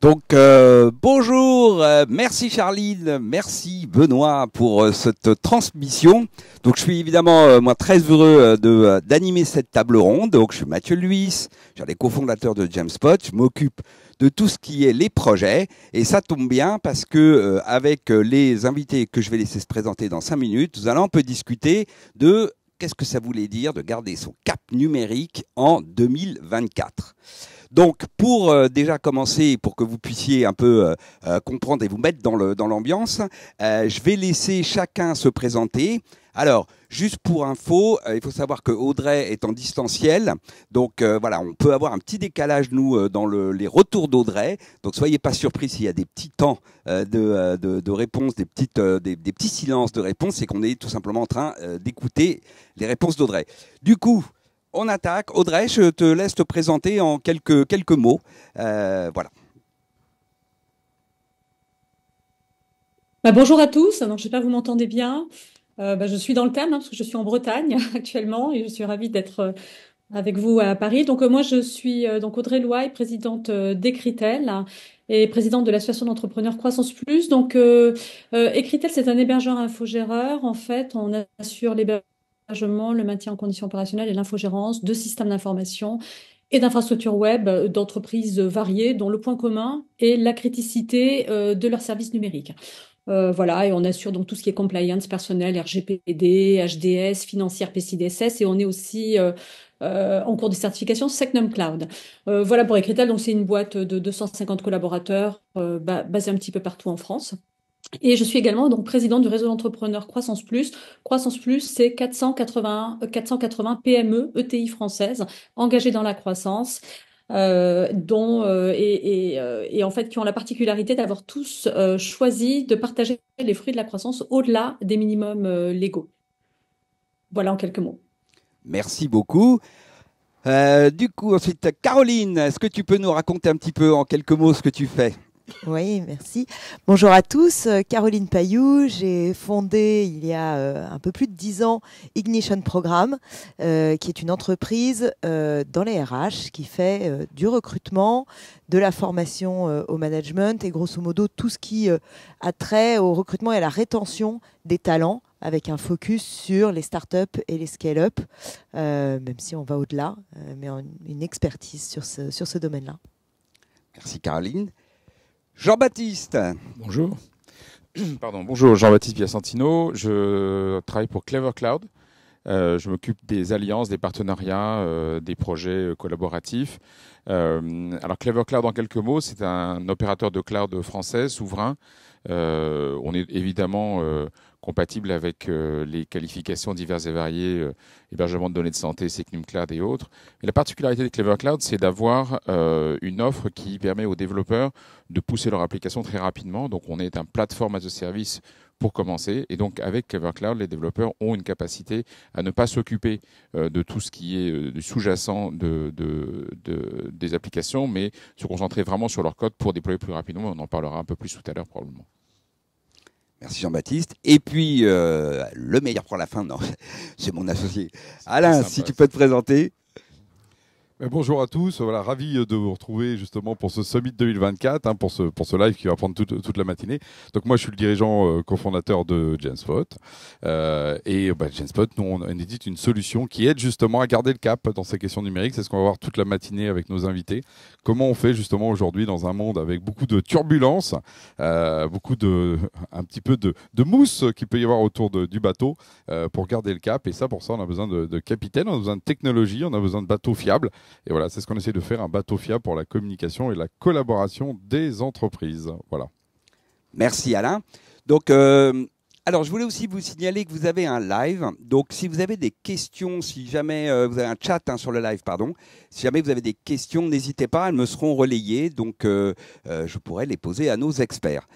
Bonjour, merci Charline, merci Benoît pour cette transmission. Donc je suis évidemment moi très heureux d'animer cette table ronde. Donc je suis Mathieu Luis, je suis les cofondateur de Jamspot, je m'occupe de tout ce qui est les projets et ça tombe bien parce que avec les invités que je vais laisser se présenter dans 5 minutes, nous allons un peu discuter de qu'est-ce que ça voulait dire de garder son cap numérique en 2024. Donc, pour déjà commencer, pour que vous puissiez un peu comprendre et vous mettre dans l'ambiance, je vais laisser chacun se présenter. Alors, juste pour info, il faut savoir que Audrey est en distanciel. Donc, voilà, on peut avoir un petit décalage, nous, dans les retours d'Audrey. Donc, soyez pas surpris s'il y a des petits temps de réponse, des petits silences de réponse. C'est qu'on est tout simplement en train d'écouter les réponses d'Audrey. Du coup, on attaque. Audrey, je te laisse te présenter en quelques mots. Voilà. Bonjour à tous. Donc, je ne sais pas, vous m'entendez bien. Je suis dans le thème parce que je suis en Bretagne actuellement et je suis ravie d'être avec vous à Paris. Donc, moi, je suis donc Audrey Louaille, présidente d'Ecritel et présidente de l'association d'entrepreneurs Croissance Plus. Donc, Ecritel, c'est un hébergeur infogéreur. En fait, on assure l'hébergement, le maintien en conditions opérationnelles et l'infogérance de systèmes d'information et d'infrastructures web d'entreprises variées, dont le point commun est la criticité de leurs services numériques. Voilà, et on assure donc tout ce qui est compliance personnel, RGPD, HDS, financière, PCI-DSS, et on est aussi en cours de certification Secnum Cloud. Voilà pour Ecritel, donc c'est une boîte de 250 collaborateurs basée un petit peu partout en France. Et je suis également donc présidente du réseau d'entrepreneurs Croissance Plus. Croissance Plus, c'est 480 PME, ETI françaises engagées dans la croissance, et en fait qui ont la particularité d'avoir tous choisi de partager les fruits de la croissance au-delà des minimums légaux. Voilà en quelques mots. Merci beaucoup. Du coup, ensuite, Caroline, est-ce que tu peux nous raconter un petit peu en quelques mots ce que tu fais? Oui, merci. Bonjour à tous, Caroline Pailloux. J'ai fondé il y a un peu plus de 10 ans Ignition Programme, qui est une entreprise dans les RH qui fait du recrutement, de la formation au management et grosso modo tout ce qui a trait au recrutement et à la rétention des talents avec un focus sur les startups et les scale-up, même si on va au-delà, mais une expertise sur ce domaine-là. Merci Caroline. Jean-Baptiste. Bonjour. Pardon, bonjour, Jean-Baptiste Piacentino. Je travaille pour Clever Cloud. Je m'occupe des alliances, des partenariats, des projets collaboratifs. Alors Clever Cloud, en quelques mots, c'est un opérateur de cloud français, souverain. On est évidemment compatible avec les qualifications diverses et variées, hébergement de données de santé, Secnum Cloud et autres. Mais la particularité de Clever Cloud, c'est d'avoir une offre qui permet aux développeurs de pousser leur application très rapidement. Donc on est un plateforme as a service pour commencer. Et donc avec Clever Cloud, les développeurs ont une capacité à ne pas s'occuper de tout ce qui est du sous-jacent des applications, mais se concentrer vraiment sur leur code pour déployer plus rapidement. On en parlera un peu plus tout à l'heure probablement. Merci Jean-Baptiste. Et puis, le meilleur pour la fin, non, c'est mon associé. Alain, sympa, si tu peux te présenter. Bonjour à tous, voilà, ravi de vous retrouver justement pour ce Summit 2024, pour ce live qui va prendre toute la matinée. Donc moi je suis le dirigeant cofondateur de Jamspot, Jamspot, nous on édite une solution qui aide justement à garder le cap dans ces questions numériques. C'est ce qu'on va voir toute la matinée avec nos invités. Comment on fait justement aujourd'hui dans un monde avec beaucoup de turbulences, un petit peu de mousse qu'il peut y avoir autour du bateau pour garder le cap. Et ça, pour ça, on a besoin de capitaine, on a besoin de technologie, on a besoin de bateaux fiables. Et voilà, c'est ce qu'on essaie de faire, un bateau fiable pour la communication et la collaboration des entreprises. Voilà. Merci Alain. Donc, alors je voulais aussi vous signaler que vous avez un live. Donc, si vous avez des questions, si jamais vous avez un chat sur le live, pardon. Si jamais vous avez des questions, n'hésitez pas, elles me seront relayées. Donc, je pourrai les poser à nos experts.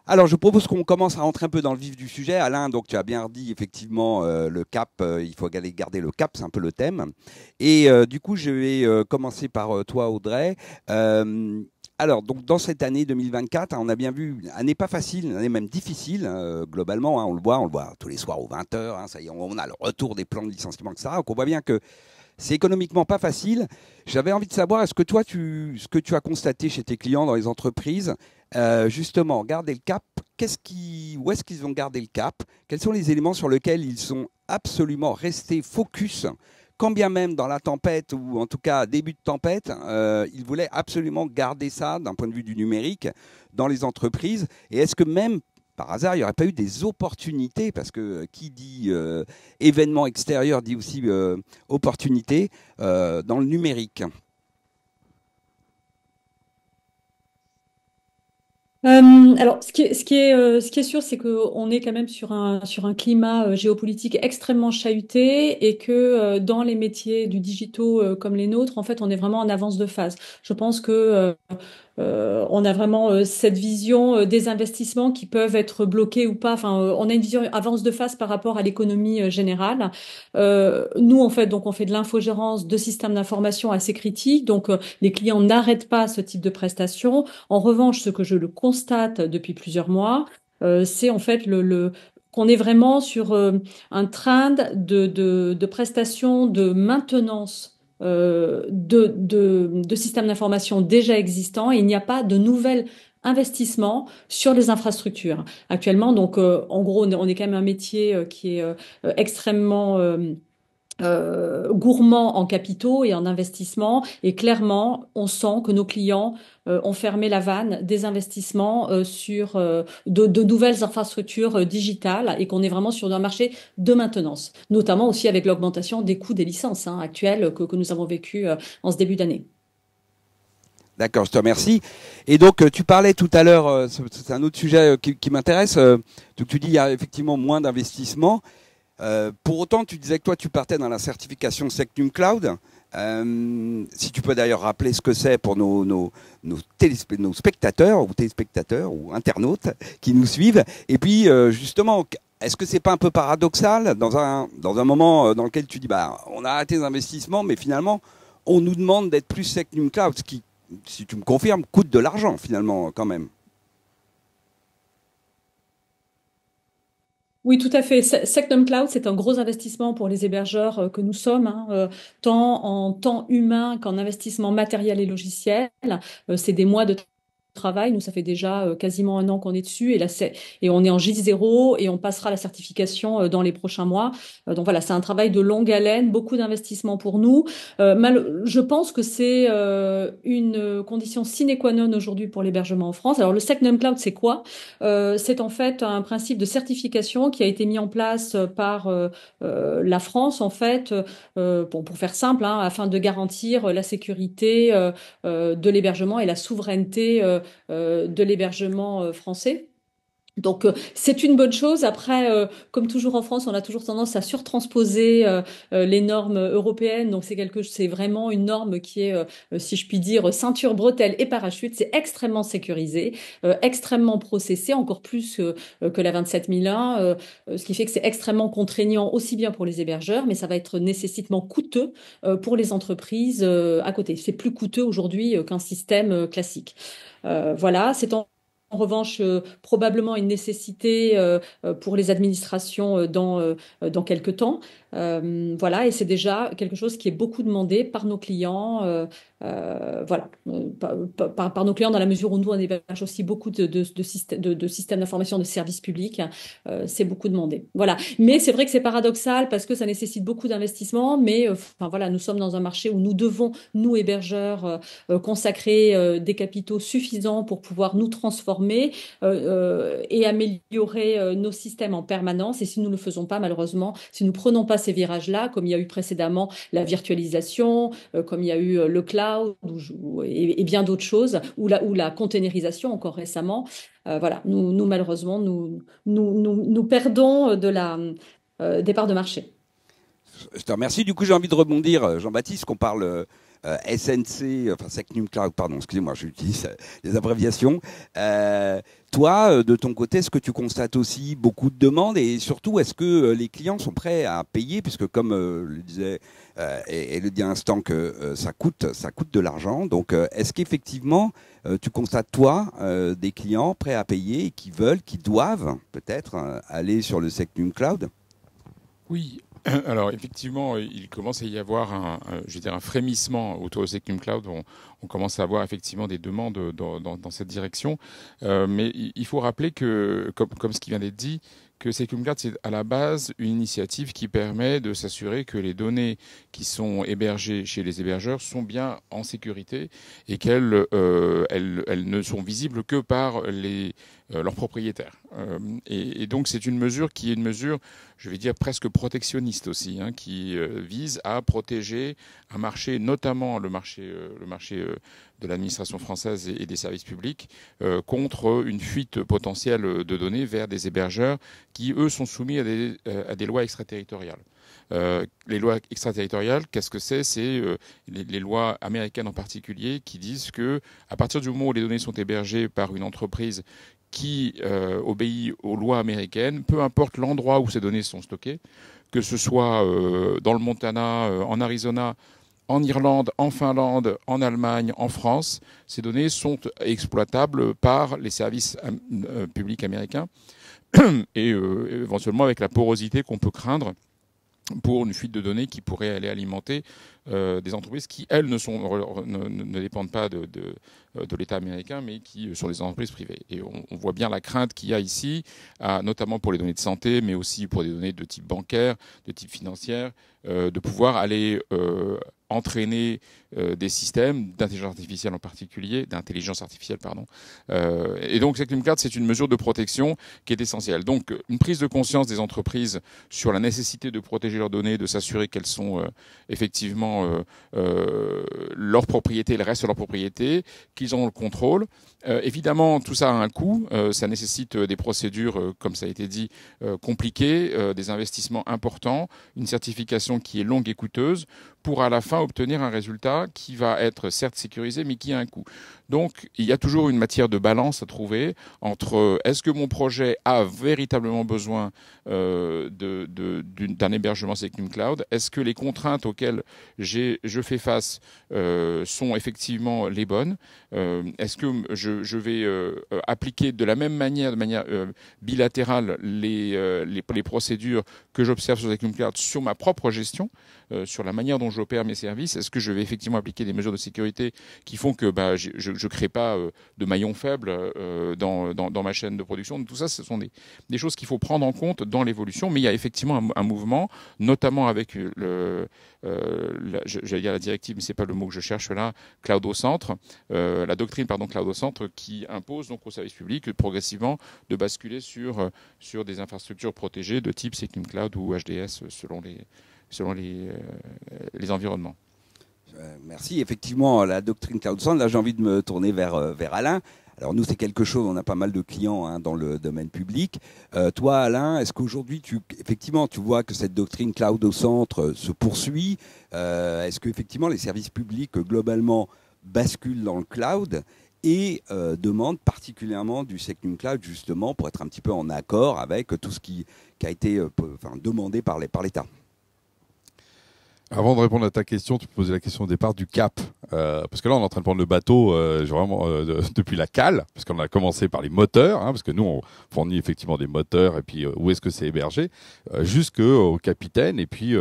Alors, je propose qu'on commence à rentrer un peu dans le vif du sujet. Alain, donc tu as bien dit effectivement le cap, il faut aller garder le cap, c'est un peu le thème. Et du coup, je vais commencer par toi, Audrey. Alors, donc dans cette année 2024, on a bien vu, une année pas facile, une année même difficile, globalement, on le voit tous les soirs aux 20h, ça y est, on a le retour des plans de licenciement, etc. Donc on voit bien que c'est économiquement pas facile. J'avais envie de savoir, est-ce que toi, ce que tu as constaté chez tes clients dans les entreprises, justement, garder le cap, où est-ce qu'ils ont gardé le cap? Quels sont les éléments sur lesquels ils sont absolument restés focus, quand bien même dans la tempête, ou en tout cas début de tempête, ils voulaient absolument garder ça d'un point de vue du numérique dans les entreprises. Et est-ce que même par hasard, il n'y aurait pas eu des opportunités, parce que qui dit événement extérieur dit aussi opportunité dans le numérique? Alors, ce qui est sûr, c'est qu'on est quand même sur un climat géopolitique extrêmement chahuté et que dans les métiers du digitaux comme les nôtres, en fait, on est vraiment en avance de phase. Je pense que on a vraiment cette vision des investissements qui peuvent être bloqués ou pas. Enfin, on a une vision avance de phase par rapport à l'économie générale. Nous, en fait, donc, on fait de l'infogérance de systèmes d'information assez critiques. Donc, les clients n'arrêtent pas ce type de prestations. En revanche, ce que je le constate depuis plusieurs mois, c'est en fait qu'on est vraiment sur un trend de prestations de maintenance de systèmes d'information déjà existants, et il n'y a pas de nouvel investissement sur les infrastructures actuellement. Donc, en gros, on est quand même un métier qui est extrêmement gourmand en capitaux et en investissement. Et clairement, on sent que nos clients ont fermé la vanne des investissements sur de nouvelles infrastructures digitales, et qu'on est vraiment sur un marché de maintenance, notamment aussi avec l'augmentation des coûts des licences actuelles que nous avons vécu en ce début d'année. D'accord, je te remercie. Et donc, tu parlais tout à l'heure, c'est un autre sujet qui m'intéresse, donc tu dis qu'il y a effectivement moins d'investissement. Pour autant, tu disais que toi, tu partais dans la certification Secnum Cloud. Si tu peux d'ailleurs rappeler ce que c'est pour nos spectateurs ou internautes qui nous suivent. Et puis, justement, est-ce que c'est pas un peu paradoxal dans un moment dans lequel tu dis, bah, on a arrêté les investissements, mais finalement, on nous demande d'être plus Secnum Cloud, ce qui, si tu me confirmes, coûte de l'argent finalement quand même. Oui, tout à fait. Secnum Cloud, c'est un gros investissement pour les hébergeurs que nous sommes, tant en temps humain qu'en investissement matériel et logiciel. C'est des mois de travail. Nous, ça fait déjà quasiment un an qu'on est dessus, et on est en J0 et on passera la certification dans les prochains mois. Donc voilà, c'est un travail de longue haleine, beaucoup d'investissement pour nous. Je pense que c'est une condition sine qua non aujourd'hui pour l'hébergement en France. Alors le Secnum Cloud, c'est quoi? C'est en fait un principe de certification qui a été mis en place par la France, en fait, pour faire simple, afin de garantir la sécurité de l'hébergement et la souveraineté de l'hébergement français. Donc c'est une bonne chose. Après, comme toujours en France, on a toujours tendance à surtransposer les normes européennes. Donc c'est vraiment une norme qui est, si je puis dire, ceinture, bretelle et parachute. C'est extrêmement sécurisé, extrêmement processé, encore plus que la 27001, ce qui fait que c'est extrêmement contraignant aussi bien pour les hébergeurs, mais ça va être nécessairement coûteux pour les entreprises à côté. C'est plus coûteux aujourd'hui qu'un système classique. Voilà, c'est en revanche, probablement une nécessité pour les administrations dans quelques temps. Voilà, et c'est déjà quelque chose qui est beaucoup demandé par nos clients. Voilà, par nos clients, dans la mesure où nous, on héberge aussi beaucoup de systèmes d'information de services publics. C'est beaucoup demandé. Voilà. Mais c'est vrai que c'est paradoxal parce que ça nécessite beaucoup d'investissement. Mais enfin, voilà, nous sommes dans un marché où nous devons, nous, hébergeurs, consacrer des capitaux suffisants pour pouvoir nous transformer et améliorer nos systèmes en permanence. Et si nous ne le faisons pas, malheureusement, si nous ne prenons pas ces virages-là, comme il y a eu précédemment la virtualisation, comme il y a eu le cloud et bien d'autres choses, ou la containerisation encore récemment, voilà, nous malheureusement, nous perdons des parts de marché. Je te remercie. Du coup, j'ai envie de rebondir, Jean-Baptiste, qu'on parle SNC, enfin Secnum Cloud, pardon, excusez-moi, j'utilise les abréviations. Toi, de ton côté, est-ce que tu constates aussi beaucoup de demandes, et surtout, est-ce que les clients sont prêts à payer, puisque comme le disait et le dit à l'instant que ça coûte de l'argent. Donc, est-ce qu'effectivement, tu constates, toi, des clients prêts à payer et qui doivent peut-être aller sur le Secnum Cloud? Oui. Alors effectivement, il commence à y avoir un frémissement autour de Secnum Cloud. On commence à avoir effectivement des demandes dans cette direction. Mais il faut rappeler que, comme ce qui vient d'être dit, que Secnum Cloud, c'est à la base une initiative qui permet de s'assurer que les données qui sont hébergées chez les hébergeurs sont bien en sécurité et qu'elles elles ne sont visibles que par leurs propriétaires. Et donc c'est une mesure qui est une mesure, je vais dire, presque protectionniste aussi, hein, qui vise à protéger un marché, notamment le marché de l'administration française et des services publics, contre une fuite potentielle de données vers des hébergeurs qui, eux, sont soumis à des lois extraterritoriales. Les lois extraterritoriales, qu'est-ce que c'est? C'est les lois américaines en particulier qui disent que à partir du moment où les données sont hébergées par une entreprise qui obéit aux lois américaines, peu importe l'endroit où ces données sont stockées, que ce soit dans le Montana, en Arizona, en Irlande, en Finlande, en Allemagne, en France, ces données sont exploitables par les services publics américains et éventuellement avec la porosité qu'on peut craindre pour une fuite de données qui pourrait aller alimenter des entreprises qui, elles, ne dépendent pas de l'État américain, mais qui sont des entreprises privées. Et on voit bien la crainte qu'il y a ici, notamment pour les données de santé, mais aussi pour des données de type bancaire, de type financière, de pouvoir aller entraîner des systèmes d'intelligence artificielle en particulier, d'intelligence artificielle, pardon. Et donc, Secnum Cloud, c'est une mesure de protection qui est essentielle. Donc, une prise de conscience des entreprises sur la nécessité de protéger leurs données, de s'assurer qu'elles sont effectivement leur propriété, le reste de leur propriété, qu'ils ont le contrôle. Évidemment, tout ça a un coût. Ça nécessite des procédures, comme ça a été dit, compliquées, des investissements importants, une certification qui est longue et coûteuse, pour à la fin obtenir un résultat qui va être certes sécurisé, mais qui a un coût. Donc, il y a toujours une matière de balance à trouver entre est-ce que mon projet a véritablement besoin d'un hébergement Secnum Cloud, est-ce que les contraintes auxquelles je fais face sont effectivement les bonnes, est-ce que je vais appliquer de la même manière, de manière bilatérale, les procédures que j'observe sur Secnum Cloud sur ma propre gestion, sur la manière dont j'opère mes services. Est-ce que je vais effectivement appliquer des mesures de sécurité qui font que je ne crée pas de maillons faibles dans ma chaîne de production? Tout ça, ce sont des choses qu'il faut prendre en compte dans l'évolution. Mais il y a effectivement un mouvement, notamment avec j'allais dire la directive, mais c'est pas le mot que je cherche là, Cloud au centre, la doctrine Cloud au centre, qui impose donc aux services publics progressivement de basculer sur des infrastructures protégées de type Secnum Cloud ou HDS selon les environnements. Merci. Effectivement, la doctrine Cloud Centre, là j'ai envie de me tourner vers Alain. Alors nous, c'est quelque chose, on a pas mal de clients dans le domaine public. Toi, Alain, est-ce qu'aujourd'hui, effectivement, tu vois que cette doctrine Cloud au centre se poursuit? Est-ce qu'effectivement, les services publics, globalement, basculent dans le cloud et demandent particulièrement du Secnum Cloud, justement, pour être un petit peu en accord avec tout ce qui a été demandé par l'État? Avant de répondre à ta question, tu posais la question au départ du cap. Parce que là, on est en train de prendre le bateau vraiment depuis la cale, parce qu'on a commencé par les moteurs, parce que nous, on fournit effectivement des moteurs, et puis où est-ce que c'est hébergé, jusqu'au capitaine, et puis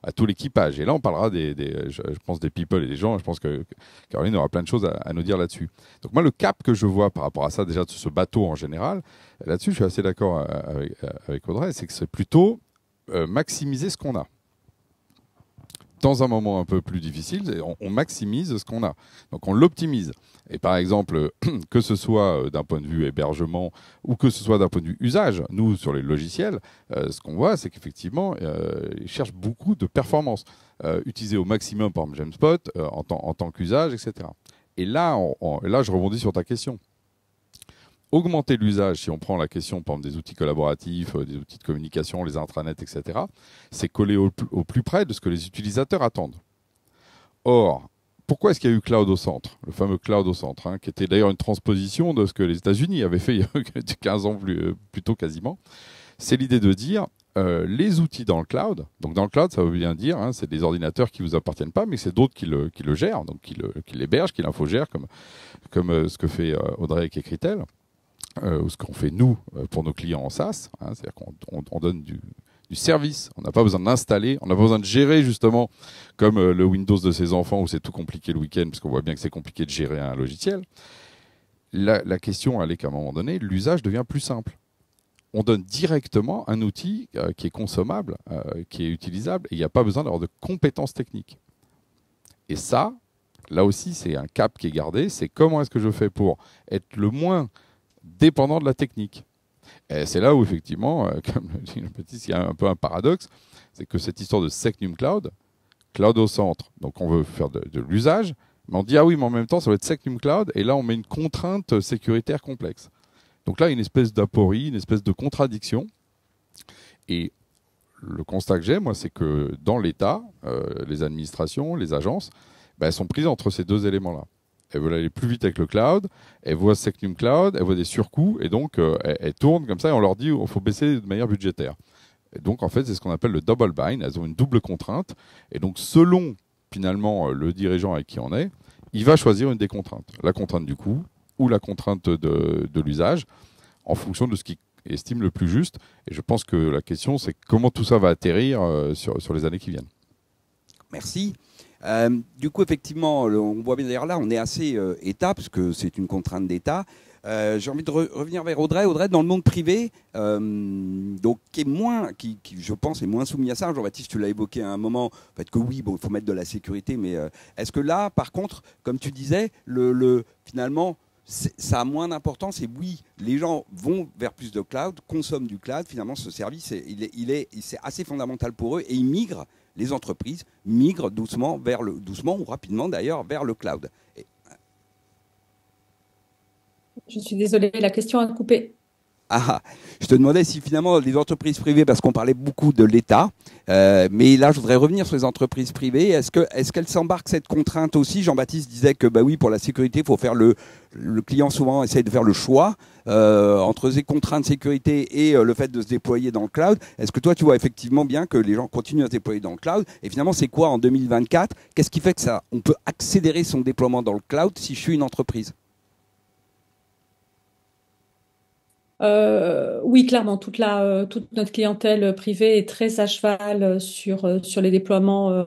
à tout l'équipage. Et là, on parlera je pense des people et des gens. Je pense que Caroline aura plein de choses à nous dire là-dessus. Donc moi, le cap que je vois par rapport à ça, déjà de ce bateau en général, là-dessus, je suis assez d'accord avec Audrey, c'est que c'est plutôt maximiser ce qu'on a. Dans un moment un peu plus difficile, on maximise ce qu'on a. Donc on l'optimise. Et par exemple, que ce soit d'un point de vue hébergement ou que ce soit d'un point de vue usage, nous, sur les logiciels, ce qu'on voit, c'est qu'effectivement, ils cherchent beaucoup de performance. Utiliser au maximum, par exemple, Gemspot, en tant qu'usage, etc. Et là, je rebondis sur ta question. Augmenter l'usage, si on prend la question par exemple, des outils collaboratifs, des outils de communication, les intranets, etc., c'est coller au plus près de ce que les utilisateurs attendent. Or, pourquoi est-ce qu'il y a eu Cloud au centre, le fameux Cloud au centre, qui était d'ailleurs une transposition de ce que les États-Unis avaient fait il y a 15 ans plus tôt quasiment. C'est l'idée de dire les outils dans le cloud. Donc dans le cloud, ça veut bien dire, c'est des ordinateurs qui vous appartiennent pas, mais c'est d'autres qui le gèrent, donc qui l'hébergent, qui l'infogèrent, comme ce que fait Audrey avec Écritel. Ou ce qu'on fait nous pour nos clients en SaaS, c'est-à-dire qu'on donne du service. On n'a pas besoin d'installer, on n'a pas besoin de gérer justement comme le Windows de ses enfants où c'est tout compliqué le week-end parce qu'on voit bien que c'est compliqué de gérer un logiciel. La question, elle est qu'à un moment donné, l'usage devient plus simple. On donne directement un outil qui est consommable, qui est utilisable, et il n'y a pas besoin d'avoir de compétences techniques. Et ça, là aussi, c'est un cap qui est gardé, c'est comment est-ce que je fais pour être le moins dépendant de la technique. Et c'est là où, effectivement, comme le dit Jean-Baptiste, il y a un peu un paradoxe, c'est que cette histoire de Secnum Cloud, cloud au centre, donc on veut faire de l'usage, mais on dit, ah oui, mais en même temps, ça va être Secnum Cloud, et là, on met une contrainte sécuritaire complexe. Donc là, une espèce d'aporie, une espèce de contradiction. Et le constat que j'ai, moi, c'est que dans l'État, les administrations, les agences, elles sont prises entre ces deux éléments-là. Elles veulent aller plus vite avec le cloud, elles voient Secnum Cloud, elles voient des surcoûts, et donc elles tournent comme ça, et on leur dit qu'il faut baisser de manière budgétaire. Et donc, en fait, c'est ce qu'on appelle le double bind. Elles ont une double contrainte. Et donc, selon, finalement, le dirigeant avec qui on est, il va choisir une des contraintes. La contrainte du coût, ou la contrainte de l'usage, en fonction de ce qu'il estime le plus juste. Et je pense que la question, c'est comment tout ça va atterrir sur les années qui viennent. Merci. Du coup, effectivement, on voit bien d'ailleurs là, on est assez État, parce que c'est une contrainte d'État. J'ai envie de revenir vers Audrey. Audrey, dans le monde privé, donc qui est moins, qui je pense est moins soumis à ça. Jean-Baptiste, tu l'as évoqué à un moment, en fait que oui, bon, il faut mettre de la sécurité, mais est-ce que là, par contre, comme tu disais, finalement, ça a moins d'importance. Et oui, les gens vont vers plus de cloud, consomment du cloud. Finalement, ce service, c'est assez fondamental pour eux, et ils migrent. Les entreprises migrent doucement doucement ou rapidement d'ailleurs, vers le cloud. Je suis désolée, la question a coupé. Ah, je te demandais si finalement les entreprises privées, parce qu'on parlait beaucoup de l'État, mais là je voudrais revenir sur les entreprises privées. Est-ce qu'elles s'embarquent cette contrainte aussi? Jean-Baptiste disait que bah oui, pour la sécurité, il faut faire le client souvent essaye de faire le choix entre ces contraintes de sécurité et le fait de se déployer dans le cloud. Est-ce que toi tu vois effectivement bien que les gens continuent à se déployer dans le cloud? Et finalement c'est quoi en 2024? Qu'est-ce qui fait que on peut accélérer son déploiement dans le cloud si je suis une entreprise? Oui, clairement, toute notre clientèle privée est très à cheval sur les déploiements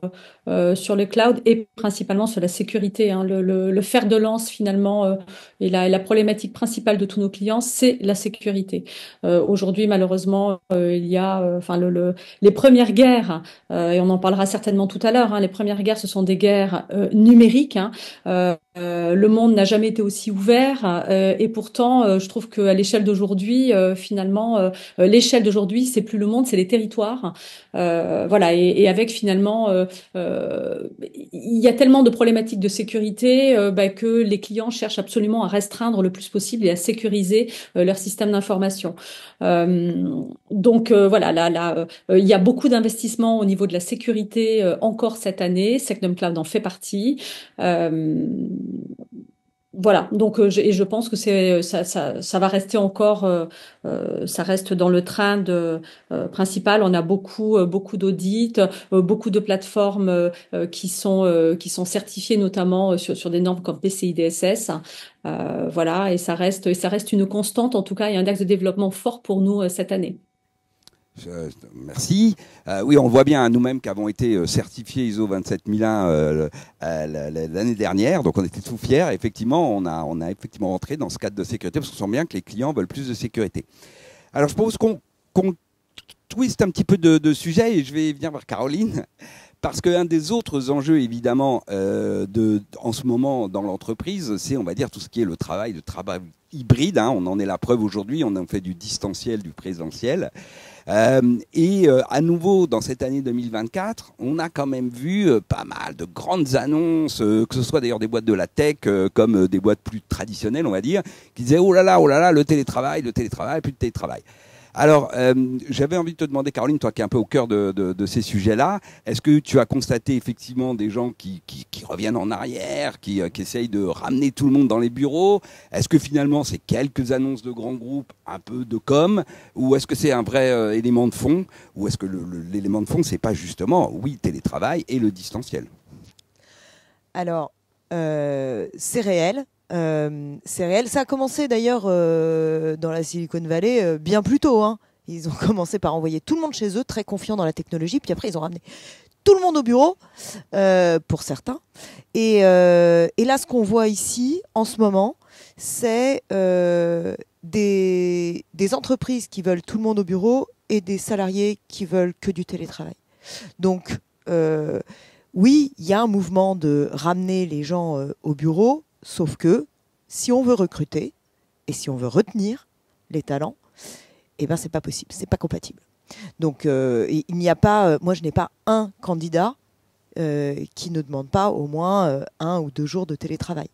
sur le cloud et principalement sur la sécurité, hein. Le fer de lance finalement et la problématique principale de tous nos clients, c'est la sécurité. Aujourd'hui, malheureusement, il y a les premières guerres, et on en parlera certainement tout à l'heure, hein, les premières guerres, ce sont des guerres numériques, hein. Le monde n'a jamais été aussi ouvert et pourtant, je trouve qu'à l'échelle d'aujourd'hui, finalement, l'échelle d'aujourd'hui, c'est plus le monde, c'est les territoires. Voilà, et avec finalement, il y a tellement de problématiques de sécurité que les clients cherchent absolument à restreindre le plus possible et à sécuriser leur système d'information. Donc voilà, là, il y a beaucoup d'investissements au niveau de la sécurité encore cette année. Secnum Cloud en fait partie. Voilà, donc je pense que ça va rester encore, ça reste dans le train principal. On a beaucoup d'audits, beaucoup de plateformes qui sont certifiées notamment sur des normes comme PCI DSS. Voilà, et ça reste une constante en tout cas et un axe de développement fort pour nous cette année. Merci. Oui, on voit bien nous-mêmes qu'avons été certifiés ISO 27001 l'année dernière, donc on était tout fiers. Effectivement, on a effectivement rentré dans ce cadre de sécurité parce qu'on sent bien que les clients veulent plus de sécurité. Alors, je propose qu'on twiste un petit peu de sujet et je vais venir vers Caroline. Parce qu'un des autres enjeux, évidemment, en ce moment dans l'entreprise, c'est, on va dire, tout ce qui est le travail hybride. Hein. On en est la preuve aujourd'hui. On en fait du distanciel, du présentiel. À nouveau, dans cette année 2024, on a quand même vu pas mal de grandes annonces, que ce soit d'ailleurs des boîtes de la tech, comme des boîtes plus traditionnelles, on va dire, qui disaient oh là là, le télétravail, plus de télétravail. Alors, j'avais envie de te demander, Caroline, toi qui es un peu au cœur de ces sujets-là, est-ce que tu as constaté effectivement des gens qui reviennent en arrière, qui essayent de ramener tout le monde dans les bureaux? Est-ce que finalement c'est quelques annonces de grands groupes, un peu de com, ou est-ce que c'est un vrai élément de fond? Ou est-ce que l'élément de fond, c'est pas justement, oui, télétravail et le distanciel? Alors, c'est réel. C'est réel. Ça a commencé d'ailleurs dans la Silicon Valley bien plus tôt, hein. Ils ont commencé par envoyer tout le monde chez eux, très confiants dans la technologie, puis après ils ont ramené tout le monde au bureau, pour certains. Et là, ce qu'on voit ici, en ce moment, c'est des entreprises qui veulent tout le monde au bureau et des salariés qui veulent que du télétravail. Donc, oui, il y a un mouvement de ramener les gens au bureau, sauf que si on veut recruter et si on veut retenir les talents, eh ben, c'est pas possible, c'est pas compatible. Donc, il n'y a pas, moi je n'ai pas un candidat qui ne demande pas au moins 1 ou 2 jours de télétravail.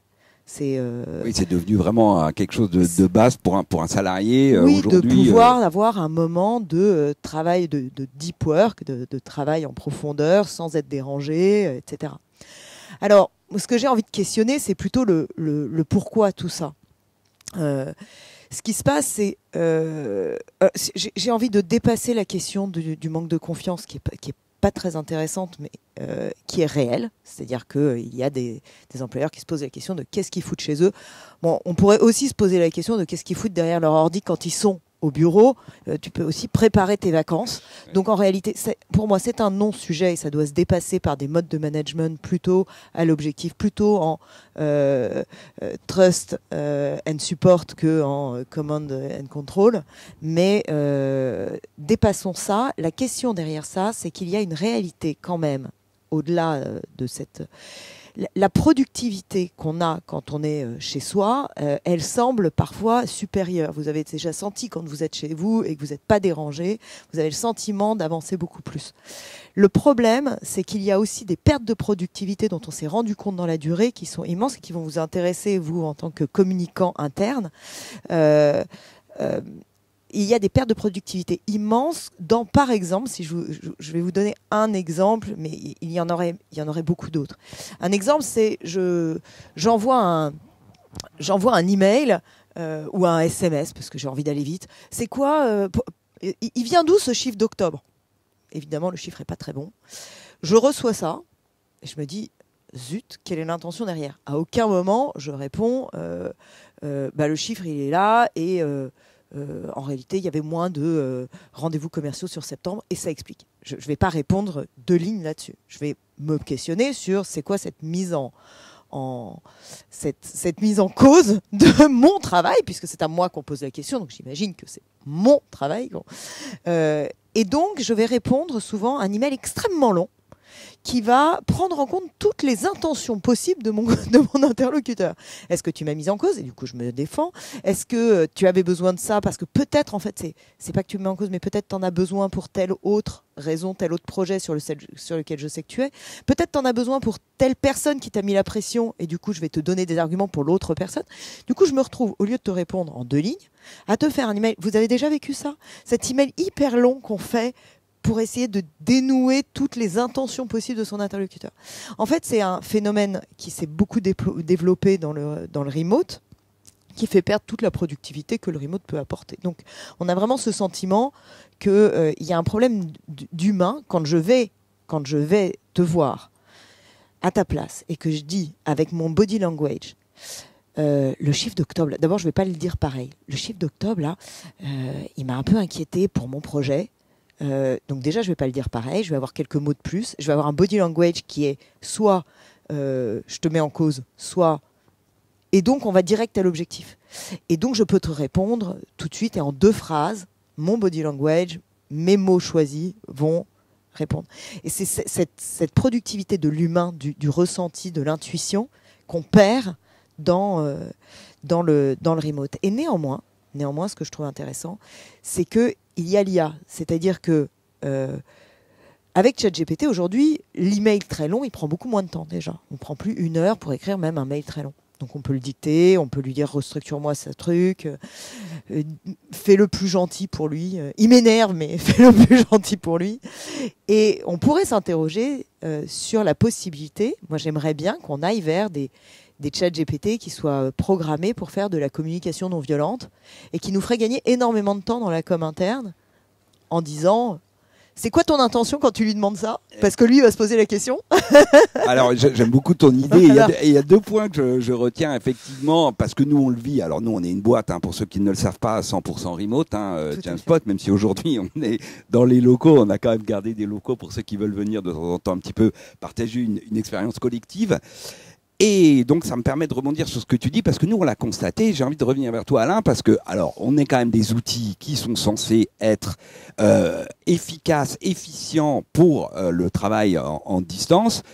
Oui, c'est devenu vraiment quelque chose de base pour un salarié oui, aujourd'hui. De pouvoir avoir un moment de travail, de deep work, de travail en profondeur, sans être dérangé, etc. Alors, ce que j'ai envie de questionner, c'est plutôt le pourquoi tout ça. Ce qui se passe, c'est j'ai envie de dépasser la question du manque de confiance qui est pas très intéressante, mais qui est réelle. C'est-à-dire qu'il y a des employeurs qui se posent la question de qu'est-ce qu'ils foutent chez eux. Bon, on pourrait aussi se poser la question de qu'est-ce qu'ils foutent derrière leur ordi quand ils sont au bureau. Tu peux aussi préparer tes vacances. Donc en réalité, pour moi, c'est un non-sujet et ça doit se dépasser par des modes de management plutôt à l'objectif, plutôt en trust and support que en command and control. Mais dépassons ça. La question derrière ça, c'est qu'il y a une réalité quand même, au-delà de cette... La productivité qu'on a quand on est chez soi, elle semble parfois supérieure. Vous avez déjà senti quand vous êtes chez vous et que vous n'êtes pas dérangé, vous avez le sentiment d'avancer beaucoup plus. Le problème, c'est qu'il y a aussi des pertes de productivité dont on s'est rendu compte dans la durée qui sont immenses et qui vont vous intéresser, vous, en tant que communicant interne. Il y a des pertes de productivité immenses dans, par exemple, si je vais vous donner un exemple, mais il y en aurait beaucoup d'autres. Un exemple, c'est j'envoie un email ou un SMS parce que j'ai envie d'aller vite. C'est quoi il vient d'où ce chiffre d'octobre? Évidemment, le chiffre est pas très bon. Je reçois ça et je me dis zut, quelle est l'intention derrière? À aucun moment je réponds le chiffre il est là et en réalité, il y avait moins de rendez-vous commerciaux sur septembre et ça explique. Je ne vais pas répondre 2 lignes là-dessus. Je vais me questionner sur c'est quoi cette mise cette mise en cause de mon travail, puisque c'est à moi qu'on pose la question, donc j'imagine que c'est mon travail. Et donc, je vais répondre souvent à un email extrêmement long qui va prendre en compte toutes les intentions possibles de mon interlocuteur. Est-ce que tu m'as mise en cause? Et du coup, je me défends. Est-ce que tu avais besoin de ça? Parce que peut-être, en fait, c'est pas que tu me mets en cause, mais peut-être tu en as besoin pour telle autre raison, tel autre projet sur lequel je sais que tu es. Peut-être tu en as besoin pour telle personne qui t'a mis la pression, et du coup, je vais te donner des arguments pour l'autre personne. Du coup, je me retrouve, au lieu de te répondre en 2 lignes, à te faire un email. Vous avez déjà vécu ça? Cet email hyper long qu'on fait pour essayer de dénouer toutes les intentions possibles de son interlocuteur. En fait, c'est un phénomène qui s'est beaucoup développé dans le remote, qui fait perdre toute la productivité que le remote peut apporter. Donc, on a vraiment ce sentiment qu'il y a un problème d'humain quand je vais te voir à ta place et que je dis avec mon body language, le chiffre d'octobre, d'abord je ne vais pas le dire pareil, le chiffre d'octobre, là, il m'a un peu inquiété pour mon projet. Donc déjà, je ne vais pas le dire pareil, je vais avoir quelques mots de plus, je vais avoir un body language qui est soit je te mets en cause, soit... Et donc, on va direct à l'objectif. Et donc, je peux te répondre tout de suite et en 2 phrases, mon body language, mes mots choisis vont répondre. Et c'est cette productivité de l'humain, du ressenti, de l'intuition qu'on perd dans le remote. Et néanmoins, ce que je trouve intéressant, c'est qu'il y a l'IA. C'est-à-dire que avec ChatGPT, aujourd'hui, l'email très long, il prend beaucoup moins de temps déjà. On ne prend plus 1 heure pour écrire même un mail très long. Donc on peut le dicter, on peut lui dire restructure-moi ce truc, fais-le plus gentil pour lui. Il m'énerve, mais fais-le plus gentil pour lui. Et on pourrait s'interroger sur la possibilité, moi j'aimerais bien qu'on aille vers des chats GPT qui soient programmés pour faire de la communication non violente et qui nous feraient gagner énormément de temps dans la com interne en disant C'est quoi ton intention quand tu lui demandes ça? Parce que lui, il va se poser la question. Alors, j'aime beaucoup ton idée. Il y a 2 points que je retiens effectivement, parce que nous, on le vit. Alors, nous, on est une boîte, pour ceux qui ne le savent pas, 100% remote, Jamspot, même si aujourd'hui, on est dans les locaux. On a quand même gardé des locaux pour ceux qui veulent venir de temps en temps un petit peu partager une expérience collective. Et donc, ça me permet de rebondir sur ce que tu dis, parce que nous, on l'a constaté. J'ai envie de revenir vers toi, Alain, parce que, alors, on est quand même des outils qui sont censés être efficaces, efficients pour le travail en distance.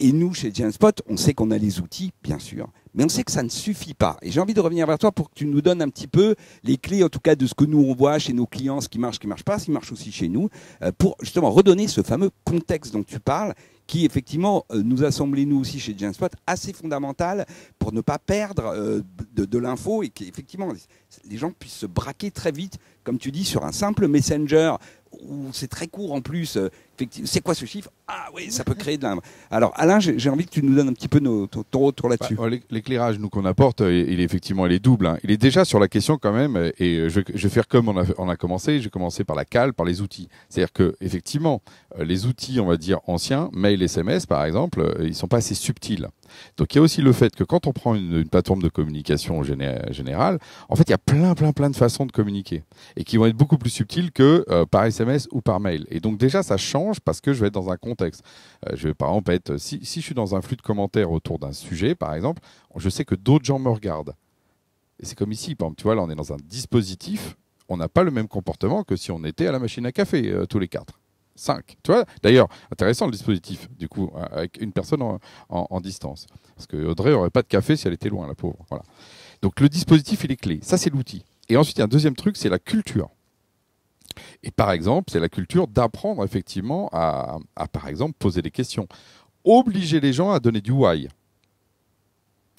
Et nous, chez Jamspot, on sait qu'on a les outils, bien sûr, mais on sait que ça ne suffit pas. Et j'ai envie de revenir vers toi pour que tu nous donnes un petit peu les clés, en tout cas, de ce que nous, on voit chez nos clients, ce qui marche pas, ce qui marche aussi chez nous, pour justement redonner ce fameux contexte dont tu parles, qui effectivement nous a semblé, nous aussi chez Jamspot, assez fondamental pour ne pas perdre de l'info et qu'effectivement les gens puissent se braquer très vite, comme tu dis, sur un simple messenger où c'est très court en plus. C'est quoi ce chiffre? Ah oui, ça peut créer de l'info. Alors Alain, j'ai envie que tu nous donnes un petit peu ton retour là-dessus. L'éclairage nous qu'on apporte, il est effectivement il est double. Il est déjà sur la question quand même, et je vais faire comme on a commencé. J'ai commencé par la cale, par les outils. C'est-à-dire que effectivement, les outils, on va dire anciens, mail, SMS par exemple, ils sont pas assez subtils. Donc il y a aussi le fait que quand on prend une plateforme de communication générale, en fait il y a plein de façons de communiquer et qui vont être beaucoup plus subtiles que par SMS ou par mail. Et donc déjà ça change parce que je vais être dans un contexte. Je vais par exemple être si je suis dans un flux de commentaires autour d'un sujet par exemple, je sais que d'autres gens me regardent. Et c'est comme ici, par exemple, tu vois là on est dans un dispositif, on n'a pas le même comportement que si on était à la machine à café tous les 4. 5. Tu vois, d'ailleurs, intéressant le dispositif, du coup, avec une personne en distance. Parce que Audrey n'aurait pas de café si elle était loin, la pauvre. Voilà. Donc le dispositif, il est clé. Ça, c'est l'outil. Et ensuite, il y a un deuxième truc, c'est la culture. Et par exemple, c'est la culture d'apprendre effectivement à par exemple, poser des questions. Obliger les gens à donner du why.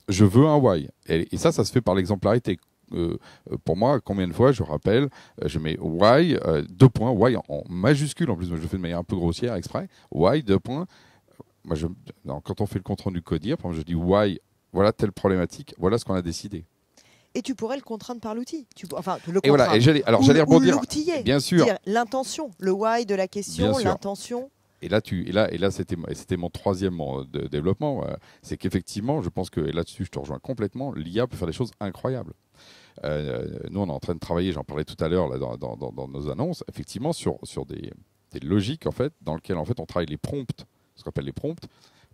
Je veux un why. Et ça se fait par l'exemplarité. Pour moi, combien de fois je rappelle, je mets why, 2 points, why en majuscule, en plus je le fais de manière un peu grossière exprès, why, 2 points. Moi, quand on fait le compte rendu codir, par exemple, je dis why, voilà telle problématique, voilà ce qu'on a décidé. Et tu pourrais le contraindre par l'outil. Enfin, le contraindre. Et voilà, j'allais rebondir. Bien sûr. L'intention, le why de la question, l'intention. Et là, c'était mon troisième de développement, c'est qu'effectivement, je pense que, et là-dessus, je te rejoins complètement, l'IA peut faire des choses incroyables. Nous, on est en train de travailler, j'en parlais tout à l'heure là, dans nos annonces, effectivement, sur des logiques, en fait, dans lesquelles, en fait, on travaille les prompts, ce qu'on appelle les prompts,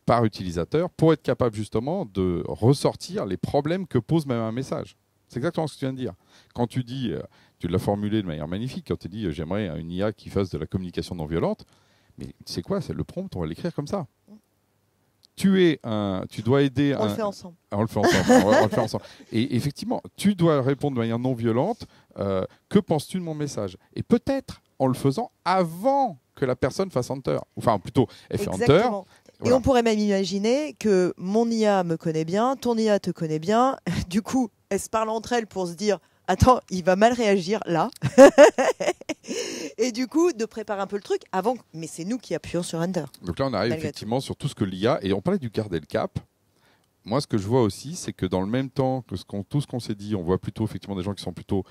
par utilisateur, pour être capable, justement, de ressortir les problèmes que pose même un message. C'est exactement ce que tu viens de dire. Quand tu dis, tu l'as formulé de manière magnifique, quand tu dis, j'aimerais une IA qui fasse de la communication non violente, mais c'est quoi, c'est le prompt, on va l'écrire comme ça. Tu dois aider. On le fait ensemble. On le fait ensemble. Et effectivement, tu dois répondre de manière non violente. Que penses-tu de mon message? Et peut-être en le faisant avant que la personne fasse enter. Enfin, plutôt, elle fait enter. Voilà. Et on pourrait même imaginer que mon IA me connaît bien, ton IA te connaît bien. Du coup, elles se parlent entre elles pour se dire attends, il va mal réagir là. Et du coup, de préparer un peu le truc avant. Mais c'est nous qui appuyons sur Enter. Donc là, on arrive effectivement sur tout ce que l'IA. Et on parlait du garder le cap. Moi, ce que je vois aussi, c'est que dans le même temps que tout ce qu'on s'est dit, on voit plutôt effectivement des gens qui sont plutôt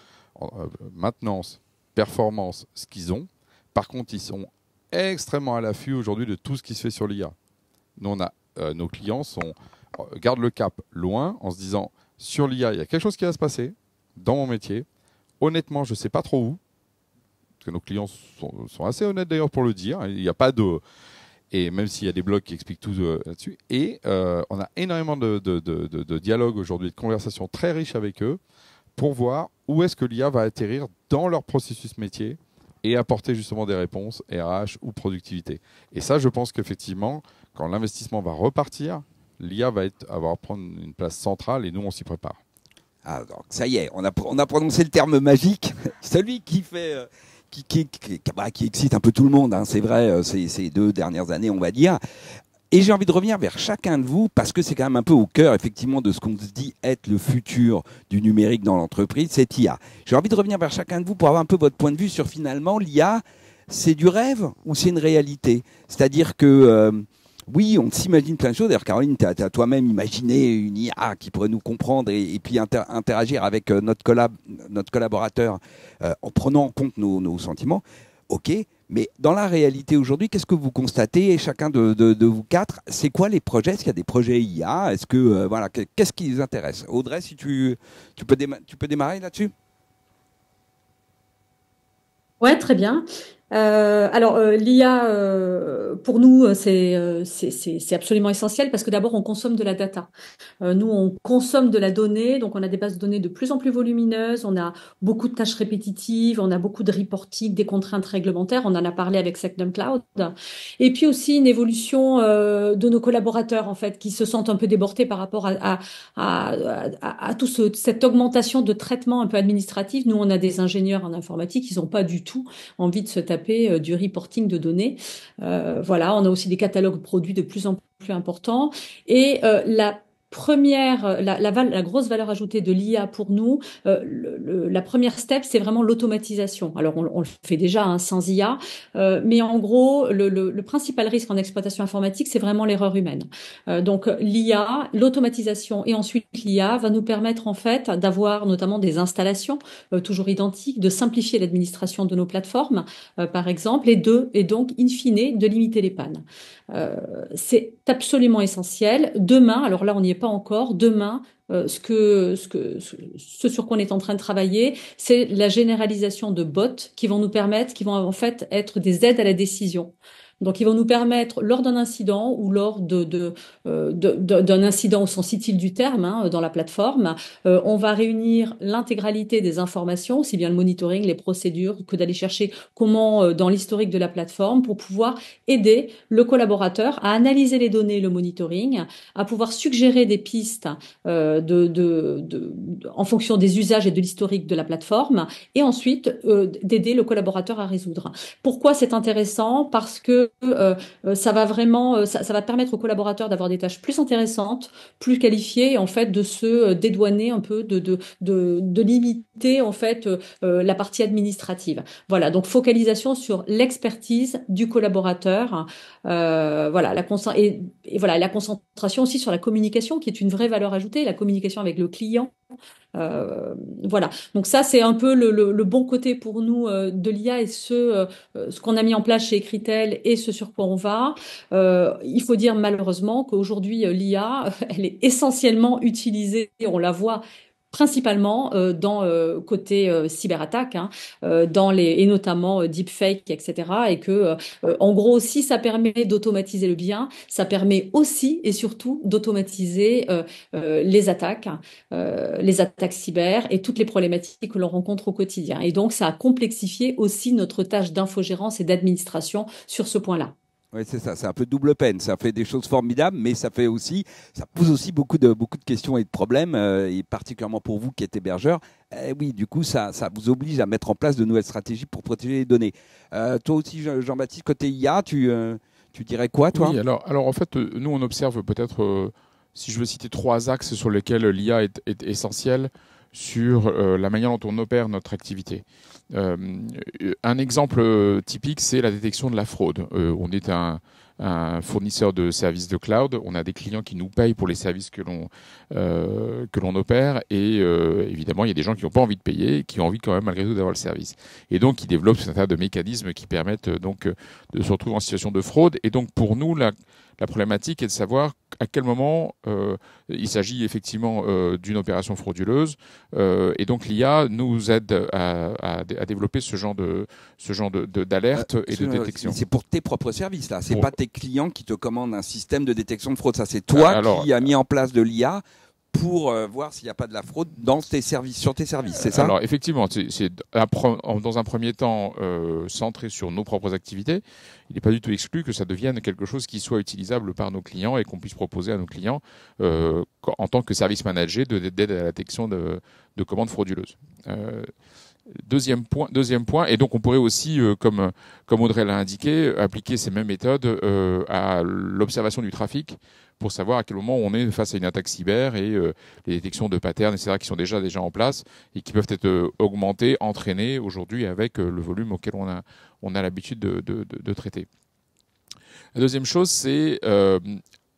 maintenance, performance, ce qu'ils ont. Par contre, ils sont extrêmement à l'affût aujourd'hui de tout ce qui se fait sur l'IA. Nous, nos clients gardent le cap loin en se disant sur l'IA, il y a quelque chose qui va se passer dans mon métier. Honnêtement, je ne sais pas trop où. Parce que nos clients sont assez honnêtes d'ailleurs pour le dire. Il n'y a pas de... Et même s'il y a des blogs qui expliquent tout là-dessus. Et on a énormément de dialogues aujourd'hui, de conversations très riches avec eux pour voir où est-ce que l'IA va atterrir dans leur processus métier et apporter justement des réponses RH ou productivité. Et ça, je pense qu'effectivement, quand l'investissement va repartir, l'IA va prendre une place centrale et nous, on s'y prépare. Ah, donc ça y est, on a prononcé le terme magique, celui qui fait... qui excite un peu tout le monde, hein, c'est vrai, ces 2 dernières années, on va dire. Et j'ai envie de revenir vers chacun de vous, parce que c'est quand même un peu au cœur, effectivement, de ce qu'on se dit être le futur du numérique dans l'entreprise, c'est IA. J'ai envie de revenir vers chacun de vous pour avoir un peu votre point de vue sur, finalement, l'IA, c'est du rêve ou c'est une réalité? C'est-à-dire que... oui, on s'imagine plein de choses. D'ailleurs, Caroline, tu as toi-même imaginé une IA qui pourrait nous comprendre et puis interagir avec notre collaborateur en prenant en compte nos sentiments. OK, Mais dans la réalité aujourd'hui, qu'est-ce que vous constatez, chacun de vous quatre? C'est quoi les projets? Est-ce qu'il y a des projets IA? Est-ce que voilà, qu'est-ce qui les intéresse? Audrey, si tu peux démarrer là-dessus? Ouais, très bien. L'IA, pour nous, c'est absolument essentiel parce que d'abord, on consomme de la data. Nous, on consomme de la donnée, donc on a des bases de données de plus en plus volumineuses, on a beaucoup de tâches répétitives, on a beaucoup de reporting, des contraintes réglementaires, on en a parlé avec Secnum Cloud. Et puis aussi une évolution de nos collaborateurs, en fait, qui se sentent un peu débordés par rapport à toute cette augmentation de traitement un peu administratif. Nous, on a des ingénieurs en informatique, ils n'ont pas du tout envie de se taper du reporting de données. Voilà, on a aussi des catalogues produits de plus en plus importants. Et la grosse valeur ajoutée de l'IA pour nous, la première step, c'est vraiment l'automatisation. Alors, on le fait déjà sans IA, mais en gros, le principal risque en exploitation informatique, c'est vraiment l'erreur humaine. Donc, l'IA, l'automatisation et ensuite l'IA va nous permettre en fait d'avoir notamment des installations toujours identiques, de simplifier l'administration de nos plateformes, par exemple, et donc, in fine, de limiter les pannes. C'est absolument essentiel. Demain, alors là, on n'y est pas encore. Demain, ce sur quoi on est en train de travailler, c'est la généralisation de bots qui vont nous permettre, qui vont en fait être des aides à la décision. Donc, ils vont nous permettre, lors d'un incident ou lors d'un incident au sens utile du terme, dans la plateforme, on va réunir l'intégralité des informations, aussi bien le monitoring, les procédures, que d'aller chercher comment dans l'historique de la plateforme pour pouvoir aider le collaborateur à analyser les données et le monitoring, à pouvoir suggérer des pistes en fonction des usages et de l'historique de la plateforme, et ensuite d'aider le collaborateur à résoudre. Pourquoi c'est intéressant? Parce que ça va vraiment, ça va permettre aux collaborateurs d'avoir des tâches plus intéressantes, plus qualifiées, et en fait de se dédouaner un peu, de limiter en fait la partie administrative. Voilà, donc focalisation sur l'expertise du collaborateur. Voilà, voilà, la concentration aussi sur la communication, qui est une vraie valeur ajoutée, la communication avec le client. Voilà, donc ça c'est un peu le bon côté pour nous de l'IA, et ce qu'on a mis en place chez Écritel et ce sur quoi on va. Il faut dire malheureusement qu'aujourd'hui l'IA, elle est essentiellement utilisée, on la voit principalement dans côté cyberattaque, et notamment deepfake, etc. Et que, en gros, si ça permet d'automatiser le bien, ça permet aussi et surtout d'automatiser les attaques cyber et toutes les problématiques que l'on rencontre au quotidien. Et donc, ça a complexifié aussi notre tâche d'infogérance et d'administration sur ce point-là. Oui, c'est ça, c'est un peu double peine. Ça fait des choses formidables, mais ça pose aussi beaucoup de questions et de problèmes, et particulièrement pour vous qui êtes hébergeur. Oui, du coup, ça vous oblige à mettre en place de nouvelles stratégies pour protéger les données. Toi aussi, Jean-Baptiste, côté IA, tu dirais quoi, toi? Oui, alors en fait, nous on observe peut-être, si je veux citer 3 axes sur lesquels l'IA est essentielle sur la manière dont on opère notre activité. Un exemple typique, c'est la détection de la fraude. On est un fournisseur de services de cloud. On a des clients qui nous payent pour les services que l'on opère, et évidemment, il y a des gens qui n'ont pas envie de payer et qui ont envie quand même malgré tout d'avoir le service. Et donc, ils développent tout un tas de mécanismes qui permettent donc de se retrouver en situation de fraude. Et donc, pour nous, la problématique est de savoir à quel moment il s'agit effectivement d'une opération frauduleuse, et donc l'IA nous aide à développer ce genre d'alerte et de détection. C'est pour tes propres services là, c'est pas tes clients qui te commandent un système de détection de fraude, ça c'est toi qui as mis en place de l'IA pour voir s'il n'y a pas de la fraude dans tes services, sur tes services, c'est ça? Alors effectivement, c'est dans un premier temps centré sur nos propres activités. Il n'est pas du tout exclu que ça devienne quelque chose qui soit utilisable par nos clients et qu'on puisse proposer à nos clients en tant que service manager d'aide à la détection de commandes frauduleuses. Deuxième point, et donc on pourrait aussi, comme Audrey l'a indiqué, appliquer ces mêmes méthodes à l'observation du trafic pour savoir à quel moment on est face à une attaque cyber, et les détections de patterns, etc., qui sont déjà en place et qui peuvent être augmentées, entraînées aujourd'hui avec le volume auquel on a l'habitude de traiter. La deuxième chose, c'est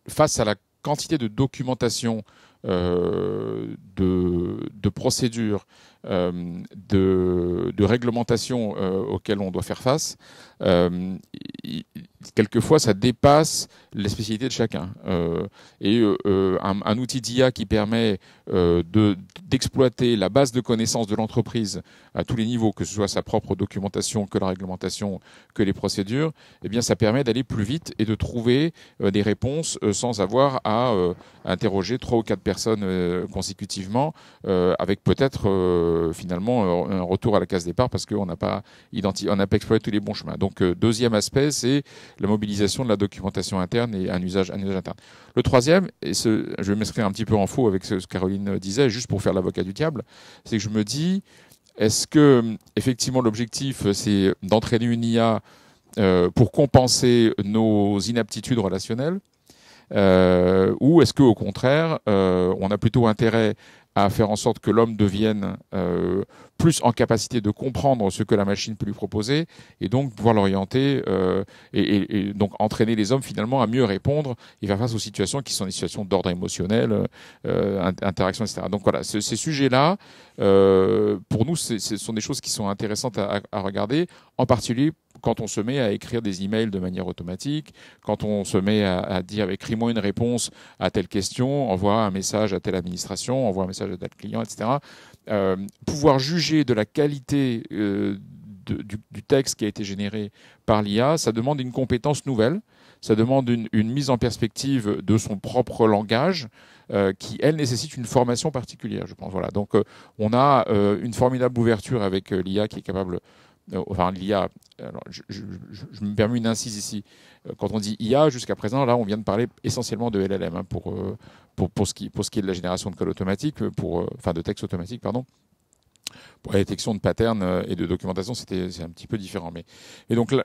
face à la quantité de documentation, de procédures de réglementation auxquelles on doit faire face, quelquefois ça dépasse les spécialités de chacun. Un outil d'IA qui permet d'exploiter la base de connaissances de l'entreprise à tous les niveaux, que ce soit sa propre documentation, que la réglementation, que les procédures, eh bien ça permet d'aller plus vite et de trouver des réponses sans avoir à interroger 3 ou 4 personnes consécutivement, avec peut-être finalement un retour à la case départ parce qu'on n'a pas exploité tous les bons chemins. Donc deuxième aspect, c'est la mobilisation de la documentation interne et un usage interne. Le troisième, et je vais m'inscrire un petit peu en faux avec ce que Caroline disait, juste pour faire l'avocat du diable, c'est que je me dis, est-ce que effectivement l'objectif c'est d'entraîner une IA pour compenser nos inaptitudes relationnelles, ou est-ce qu'au contraire on a plutôt intérêt à faire en sorte que l'homme devienne plus en capacité de comprendre ce que la machine peut lui proposer et donc pouvoir l'orienter et donc entraîner les hommes finalement à mieux répondre et faire face aux situations qui sont des situations d'ordre émotionnel, interaction, etc. Donc voilà, ces sujets-là, pour nous, ce sont des choses qui sont intéressantes à regarder, en particulier quand on se met à écrire des emails de manière automatique, quand on se met à dire écris-moi une réponse à telle question, envoie un message à telle administration, envoie un message à tel client, etc. Pouvoir juger de la qualité du texte qui a été généré par l'IA, ça demande une compétence nouvelle, ça demande une mise en perspective de son propre langage, qui, elle, nécessite une formation particulière, je pense. Voilà. Donc, on a une formidable ouverture avec l'IA qui est capable... Enfin, l'IA, alors, je me permets une incise ici. Quand on dit IA, jusqu'à présent, là, on vient de parler essentiellement de LLM, hein, pour ce qui est de la génération de code automatique, de texte automatique, pardon. Pour la détection de patterns et de documentation, c'est un petit peu différent. Et donc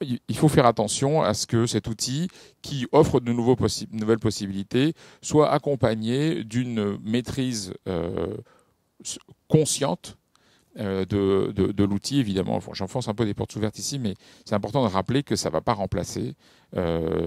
il faut faire attention à ce que cet outil, qui offre de nouvelles possibilités, soit accompagné d'une maîtrise consciente de l'outil, évidemment. J'enfonce un peu des portes ouvertes ici, mais c'est important de rappeler que ça ne va pas remplacer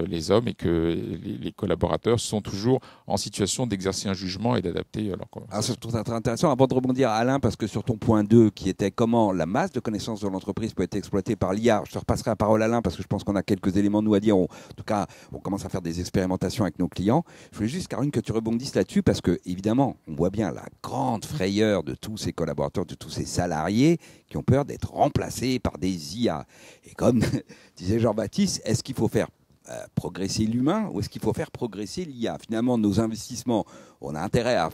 les hommes et que les collaborateurs sont toujours en situation d'exercer un jugement et d'adapter leur conversation. Je trouve ça très intéressant. Avant de rebondir, Alain, parce que sur ton point 2, qui était comment la masse de connaissances de l'entreprise peut être exploitée par l'IA, je te repasserai la parole à Alain, parce que je pense qu'on a quelques éléments nous à dire. En tout cas, on commence à faire des expérimentations avec nos clients. Je voulais juste, Caroline, que tu rebondisses là-dessus, parce que, évidemment, on voit bien la grande frayeur de tous ces collaborateurs, de tous ces salariés qui ont peur d'être remplacés par des IA. Et comme disait Jean-Baptiste, est-ce qu'il faut faire progresser l'humain ou est-ce qu'il faut faire progresser l'IA? Finalement, nos investissements, on a intérêt à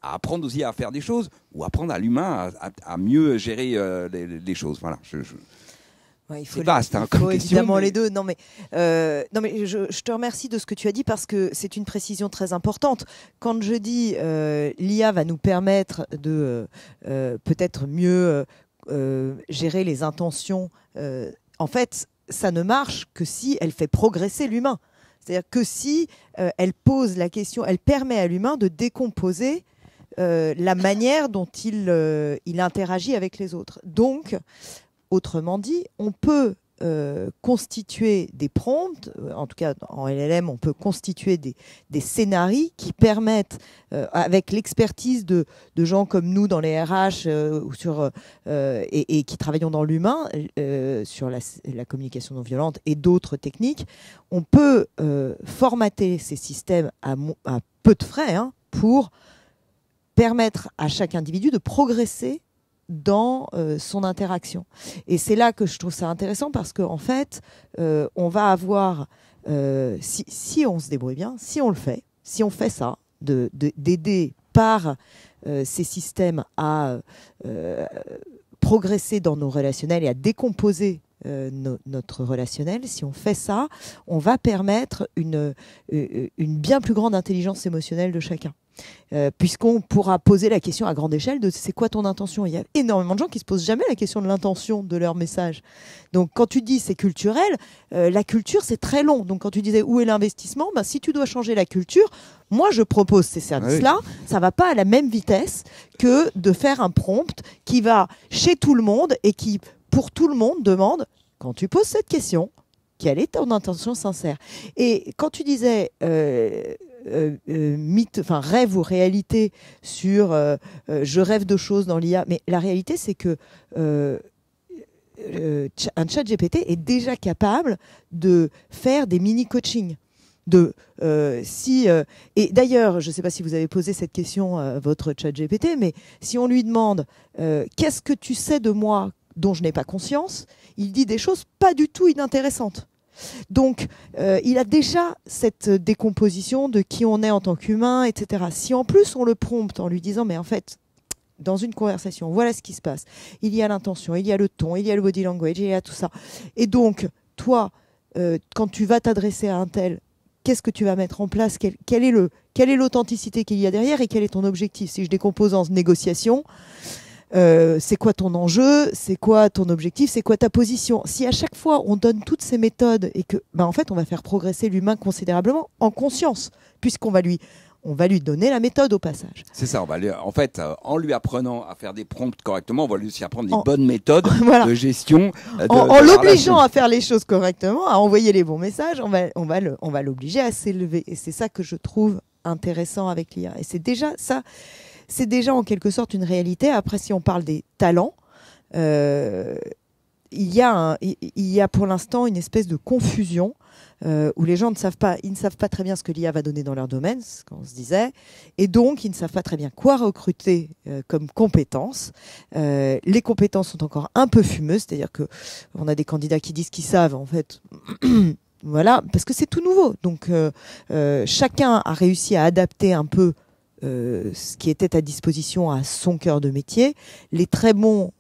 apprendre aux IA à faire des choses ou apprendre à l'humain à mieux gérer les choses. Voilà. Ouais, c'est vaste, il faut évidemment les deux. Non mais je te remercie de ce que tu as dit parce que c'est une précision très importante. Quand je dis l'IA va nous permettre de peut-être mieux gérer les intentions, en fait, ça ne marche que si elle fait progresser l'humain. C'est-à-dire que si elle pose la question, elle permet à l'humain de décomposer la manière dont il interagit avec les autres. Donc, autrement dit, on peut constituer des prompts, en tout cas en LLM, on peut constituer des scénarios qui permettent, avec l'expertise de gens comme nous dans les RH et qui travaillons dans l'humain, sur la communication non violente et d'autres techniques, on peut formater ces systèmes à peu de frais pour permettre à chaque individu de progresser dans son interaction. Et c'est là que je trouve ça intéressant parce qu'en fait, on va avoir, si on se débrouille bien, si on fait ça, d'aider par ces systèmes à progresser dans nos relationnels et à décomposer notre relationnel, si on fait ça, on va permettre une bien plus grande intelligence émotionnelle de chacun. Puisqu'on pourra poser la question à grande échelle de c'est quoi ton intention. Il y a énormément de gens qui se posent jamais la question de l'intention de leur message. Donc quand tu dis c'est culturel, la culture c'est très long. Donc quand tu disais où est l'investissement, si tu dois changer la culture, moi je propose ces services-là, ça va pas à la même vitesse que de faire un prompt qui va chez tout le monde et qui pour tout le monde demande quand tu poses cette question, quelle est ton intention sincère. Et quand tu disais rêve ou réalité sur je rêve de choses dans l'IA. Mais la réalité, c'est que un chat GPT est déjà capable de faire des mini-coachings. Et d'ailleurs, je ne sais pas si vous avez posé cette question à votre chat GPT, mais si on lui demande qu'est-ce que tu sais de moi dont je n'ai pas conscience, il dit des choses pas du tout inintéressantes. Donc, il a déjà cette décomposition de qui on est en tant qu'humain, etc. Si en plus on le prompte en lui disant, mais en fait, dans une conversation, voilà ce qui se passe. Il y a l'intention, il y a le ton, il y a le body language, il y a tout ça. Et donc, toi, quand tu vas t'adresser à un tel, qu'est-ce que tu vas mettre en place ? Quelle est l'authenticité qu'il y a derrière et quel est ton objectif ? Si je décompose en négociation, c'est quoi ton enjeu ? C'est quoi ton objectif ? C'est quoi ta position ? Si à chaque fois on donne toutes ces méthodes et que, en fait, on va faire progresser l'humain considérablement en conscience, puisqu'on va lui donner la méthode au passage. C'est ça, en lui apprenant à faire des prompts correctement, on va lui aussi apprendre des bonnes méthodes de gestion. En l'obligeant à faire les choses correctement, à envoyer les bons messages, on va l'obliger à s'élever. Et c'est ça que je trouve intéressant avec l'IA. Et c'est déjà ça, c'est déjà en quelque sorte une réalité. Après, si on parle des talents, il y a pour l'instant une espèce de confusion où les gens ne savent pas très bien ce que l'IA va donner dans leur domaine, ce qu'on se disait, et donc ils ne savent pas très bien quoi recruter comme compétences. Les compétences sont encore un peu fumeuses, c'est-à-dire que on a des candidats qui disent qu'ils savent, en fait. Voilà, parce que c'est tout nouveau. Donc chacun a réussi à adapter un peu ce qui était à disposition à son cœur de métier. Les très bons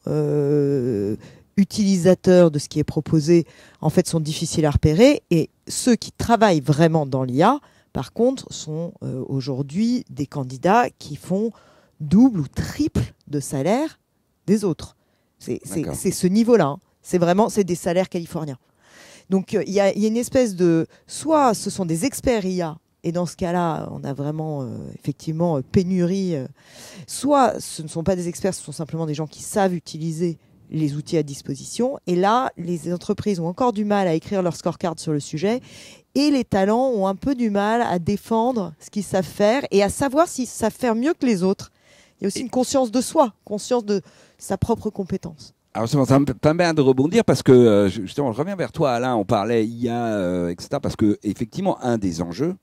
utilisateurs de ce qui est proposé, en fait, sont difficiles à repérer. Et ceux qui travaillent vraiment dans l'IA, par contre, sont aujourd'hui des candidats qui font double ou triple de salaire des autres. C'est ce niveau-là. Hein. C'est des salaires californiens. Donc, il y a une espèce de... Soit ce sont des experts IA, et dans ce cas-là, on a vraiment, effectivement, pénurie. Soit ce ne sont pas des experts, ce sont simplement des gens qui savent utiliser les outils à disposition. Et là, les entreprises ont encore du mal à écrire leur scorecard sur le sujet. Et les talents ont un peu du mal à défendre ce qu'ils savent faire et à savoir s'ils savent faire mieux que les autres. Il y a aussi une conscience de soi, conscience de sa propre compétence. Alors ça me permet de rebondir parce que justement, je reviens vers toi, Alain, on parlait IA, etc. Parce que effectivement, un des enjeux,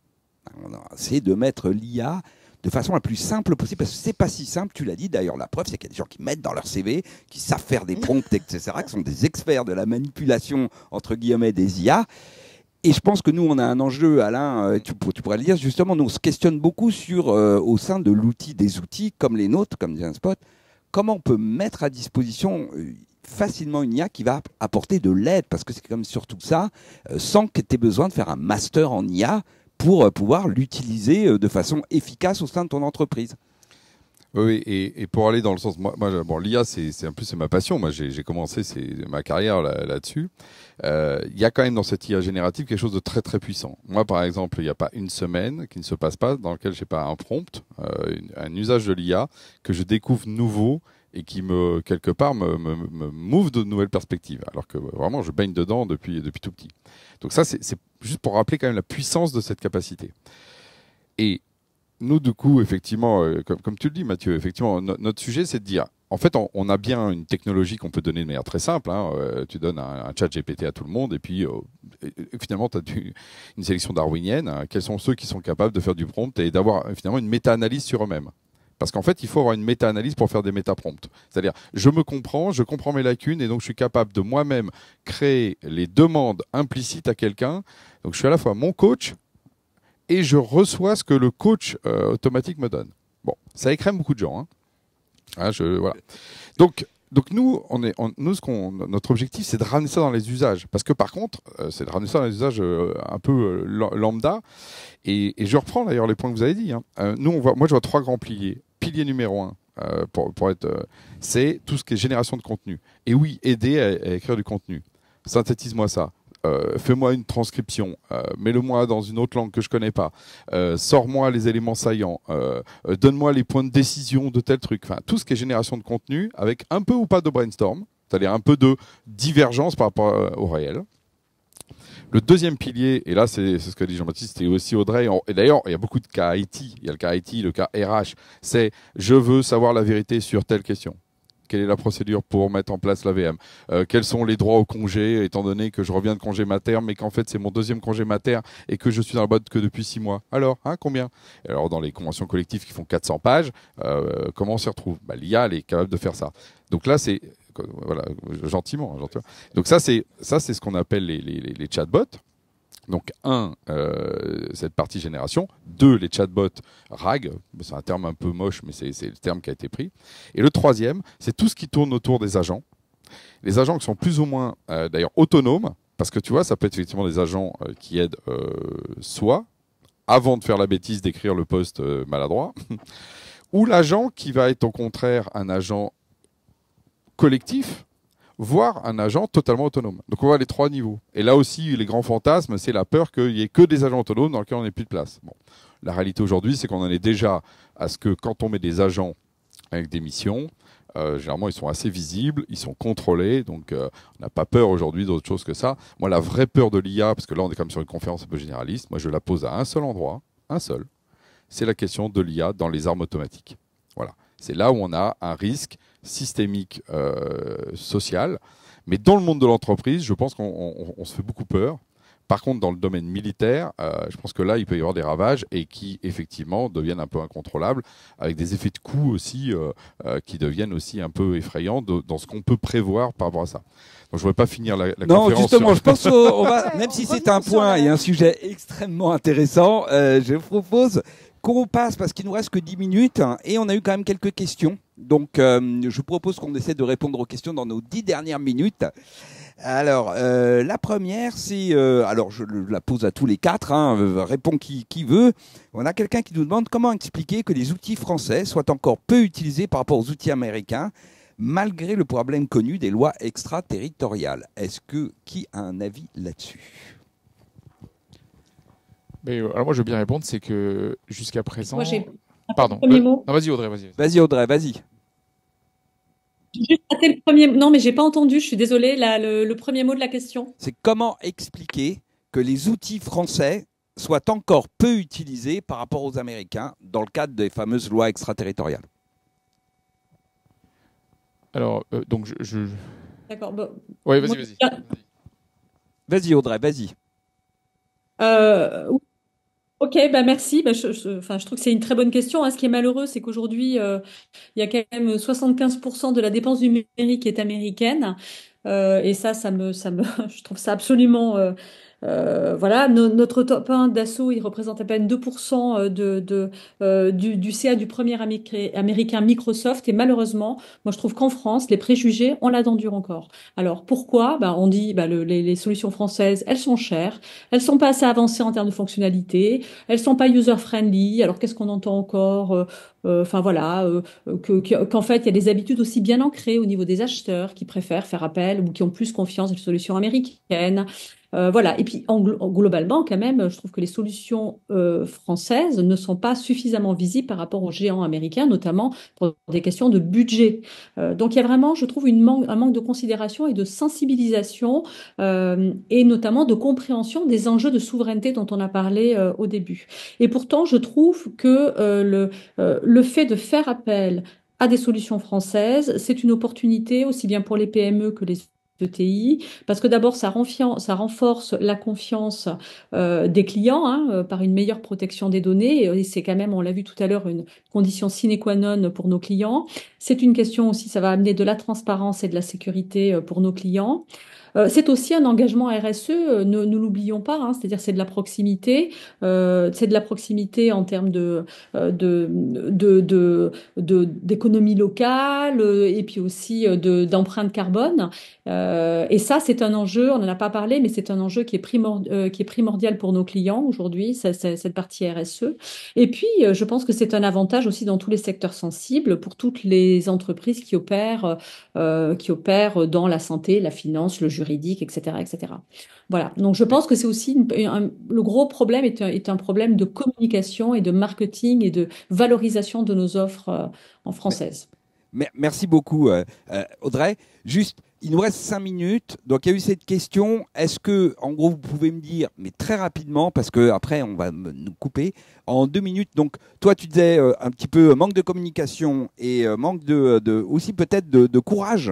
c'est de mettre l'IA de façon la plus simple possible, parce que c'est pas si simple, tu l'as dit, d'ailleurs la preuve c'est qu'il y a des gens qui mettent dans leur CV, qui savent faire des prompts, etc., qui sont des experts de la manipulation, entre guillemets, des IA. Et je pense que nous, on a un enjeu, Alain, tu pourrais le dire, justement, nous on se questionne beaucoup sur, au sein de l'outil, des outils comme les nôtres, comme Genspot, comment on peut mettre à disposition facilement une IA qui va apporter de l'aide, parce que c'est comme surtout ça, sans que tu aies besoin de faire un master en IA, pour pouvoir l'utiliser de façon efficace au sein de ton entreprise. Oui, et pour aller dans le sens, l'IA, c'est ma passion. Moi, j'ai commencé ma carrière là-dessus. Il y a quand même dans cette IA générative quelque chose de très très puissant. Moi, par exemple, il n'y a pas une semaine qui ne se passe pas dans lequel j'ai pas un prompt, un usage de l'IA que je découvre nouveau et qui quelque part m'ouvre de nouvelles perspectives. Alors que vraiment, je baigne dedans depuis tout petit. Donc ça, c'est juste pour rappeler quand même la puissance de cette capacité. Et nous, du coup, effectivement, comme tu le dis, Mathieu, effectivement, notre sujet, c'est de dire, en fait, on a bien une technologie qu'on peut donner de manière très simple. Hein, tu donnes un chat GPT à tout le monde, et puis finalement, tu as une sélection darwinienne. Hein, quels sont ceux qui sont capables de faire du prompt et d'avoir finalement une méta-analyse sur eux-mêmes ? Parce qu'en fait, il faut avoir une méta-analyse pour faire des méta-prompts. C'est-à-dire, je me comprends, je comprends mes lacunes, et donc je suis capable de moi-même créer les demandes implicites à quelqu'un. Donc, je suis à la fois mon coach et je reçois ce que le coach automatique me donne. Bon, ça écrème beaucoup de gens. Hein. Voilà. Donc nous, notre objectif, c'est de ramener ça dans les usages. Parce que par contre, c'est de ramener ça dans les usages un peu lambda. Et je reprends d'ailleurs les points que vous avez dit. Hein. Moi, je vois 3 grands piliers. Pilier numéro 1, c'est tout ce qui est génération de contenu. Et oui, aider à écrire du contenu. Synthétise-moi ça. Fais-moi une transcription, mets-le-moi dans une autre langue que je connais pas, sors-moi les éléments saillants, donne-moi les points de décision de tel truc. Enfin, tout ce qui est génération de contenu avec un peu ou pas de brainstorm, c'est-à-dire un peu de divergence par rapport au réel. Le deuxième pilier, et là c'est ce que dit Jean-Baptiste et aussi Audrey, et d'ailleurs il y a beaucoup de cas IT, il y a le cas IT, le cas RH, c'est je veux savoir la vérité sur telle question. Quelle est la procédure pour mettre en place l'AVM? Quels sont les droits au congé, étant donné que je reviens de congé mater, mais qu'en fait c'est mon deuxième congé mater et que je suis dans la boîte que depuis 6 mois. Alors, combien? Et alors dans les conventions collectives qui font 400 pages, comment on s'y retrouve? L'IA elle est capable de faire ça. Donc là c'est voilà, gentiment. Donc ça c'est ce qu'on appelle les chatbots. Donc, cette partie génération. 2, les chatbots RAG. C'est un terme un peu moche, mais c'est le terme qui a été pris. Et le troisième, c'est tout ce qui tourne autour des agents. Les agents qui sont plus ou moins, d'ailleurs, autonomes. Parce que tu vois, ça peut être effectivement des agents qui aident soit avant de faire la bêtise d'écrire le post maladroit, ou l'agent qui va être au contraire un agent collectif, voire un agent totalement autonome. Donc on voit les 3 niveaux. Et là aussi, les grands fantasmes, c'est la peur qu'il n'y ait que des agents autonomes dans lesquels on n'ait plus de place. Bon. La réalité aujourd'hui, c'est qu'on en est déjà à ce que quand on met des agents avec des missions, généralement ils sont assez visibles, ils sont contrôlés, donc on n'a pas peur aujourd'hui d'autre chose que ça. Moi, la vraie peur de l'IA, parce que là on est quand même sur une conférence un peu généraliste, moi je la pose à un seul endroit, un seul, c'est la question de l'IA dans les armes automatiques. Voilà. C'est là où on a un risque systémique social. Mais dans le monde de l'entreprise, je pense qu'on se fait beaucoup peur. Par contre, dans le domaine militaire, je pense que là, il peut y avoir des ravages et qui, effectivement, deviennent un peu incontrôlables, avec des effets de coût aussi qui deviennent aussi un peu effrayants dans ce qu'on peut prévoir par rapport à ça. Donc, je ne voudrais pas finir la non, conférence. Justement, je pense qu'on va, même si c'est un point et un sujet extrêmement intéressant, je propose qu'on passe, parce qu'il nous reste que 10 minutes, et on a eu quand même quelques questions. Donc, je propose qu'on essaie de répondre aux questions dans nos 10 dernières minutes. Alors, la première, c'est... alors, je la pose à tous les 4, répond qui veut. On a quelqu'un qui nous demande comment expliquer que les outils français soient encore peu utilisés par rapport aux outils américains, malgré le problème connu des lois extraterritoriales. Est-ce que qui a un avis là-dessus ? Alors moi, je veux bien répondre, c'est que jusqu'à présent... Moi, j'ai Pardon. premier mot. Non, vas-y Audrey, vas-y. Vas-y Audrey, vas-y. J'ai juste raté le premier. Non, mais j'ai pas entendu. Je suis désolée. Là, le premier mot de la question. C'est comment expliquer que les outils français soient encore peu utilisés par rapport aux Américains dans le cadre des fameuses lois extraterritoriales. Alors, donc D'accord. Bon. Ouais, Moi, vas-y. Vas-y Audrey, vas-y. Ok, merci. Je trouve que c'est une très bonne question. Ce qui est malheureux, c'est qu'aujourd'hui, il y a quand même 75% de la dépense numérique qui est américaine. Et je trouve ça absolument. Voilà, notre top 1 d'assaut, il représente à peine 2% du CA du premier américain Microsoft. Et malheureusement, moi, je trouve qu'en France, les préjugés, on la dure encore. Alors, pourquoi? On dit les solutions françaises, elles sont chères, elles sont pas assez avancées en termes de fonctionnalité, elles sont pas user-friendly. Alors, qu'est-ce qu'on entend encore? Qu'en fait, il y a des habitudes aussi bien ancrées au niveau des acheteurs qui préfèrent faire appel ou qui ont plus confiance dans les solutions américaines. Voilà. Et puis, globalement, quand même, je trouve que les solutions françaises ne sont pas suffisamment visibles par rapport aux géants américains, notamment pour des questions de budget. Donc, il y a vraiment, je trouve, un manque de considération et de sensibilisation et notamment de compréhension des enjeux de souveraineté dont on a parlé au début. Et pourtant, je trouve que le fait de faire appel à des solutions françaises, c'est une opportunité aussi bien pour les PME que les ETI, parce que d'abord, ça renforce la confiance des clients par une meilleure protection des données. Et c'est quand même, on l'a vu tout à l'heure, une condition sine qua non pour nos clients. C'est une question aussi, ça va amener de la transparence et de la sécurité pour nos clients. C'est aussi un engagement RSE, ne l'oublions pas, c'est-à-dire c'est de la proximité, c'est de la proximité en termes d'économie locale et puis aussi d'empreinte carbone. Et ça, c'est un enjeu, on n'en a pas parlé, mais c'est un enjeu qui est primordial pour nos clients aujourd'hui, cette partie RSE. Et puis, je pense que c'est un avantage aussi dans tous les secteurs sensibles pour toutes les entreprises qui opèrent dans la santé, la finance, le juridique, etc., etc. Voilà. Donc, je pense que c'est aussi le gros problème est un problème de communication et de marketing et de valorisation de nos offres en française. Merci beaucoup, Audrey. Juste, Il nous reste 5 minutes. Donc, il y a eu cette question. Est-ce que, en gros, vous pouvez me dire, mais très rapidement, parce que après, on va nous couper, en 2 minutes. Donc, toi, tu disais un petit peu manque de communication et manque aussi peut-être de courage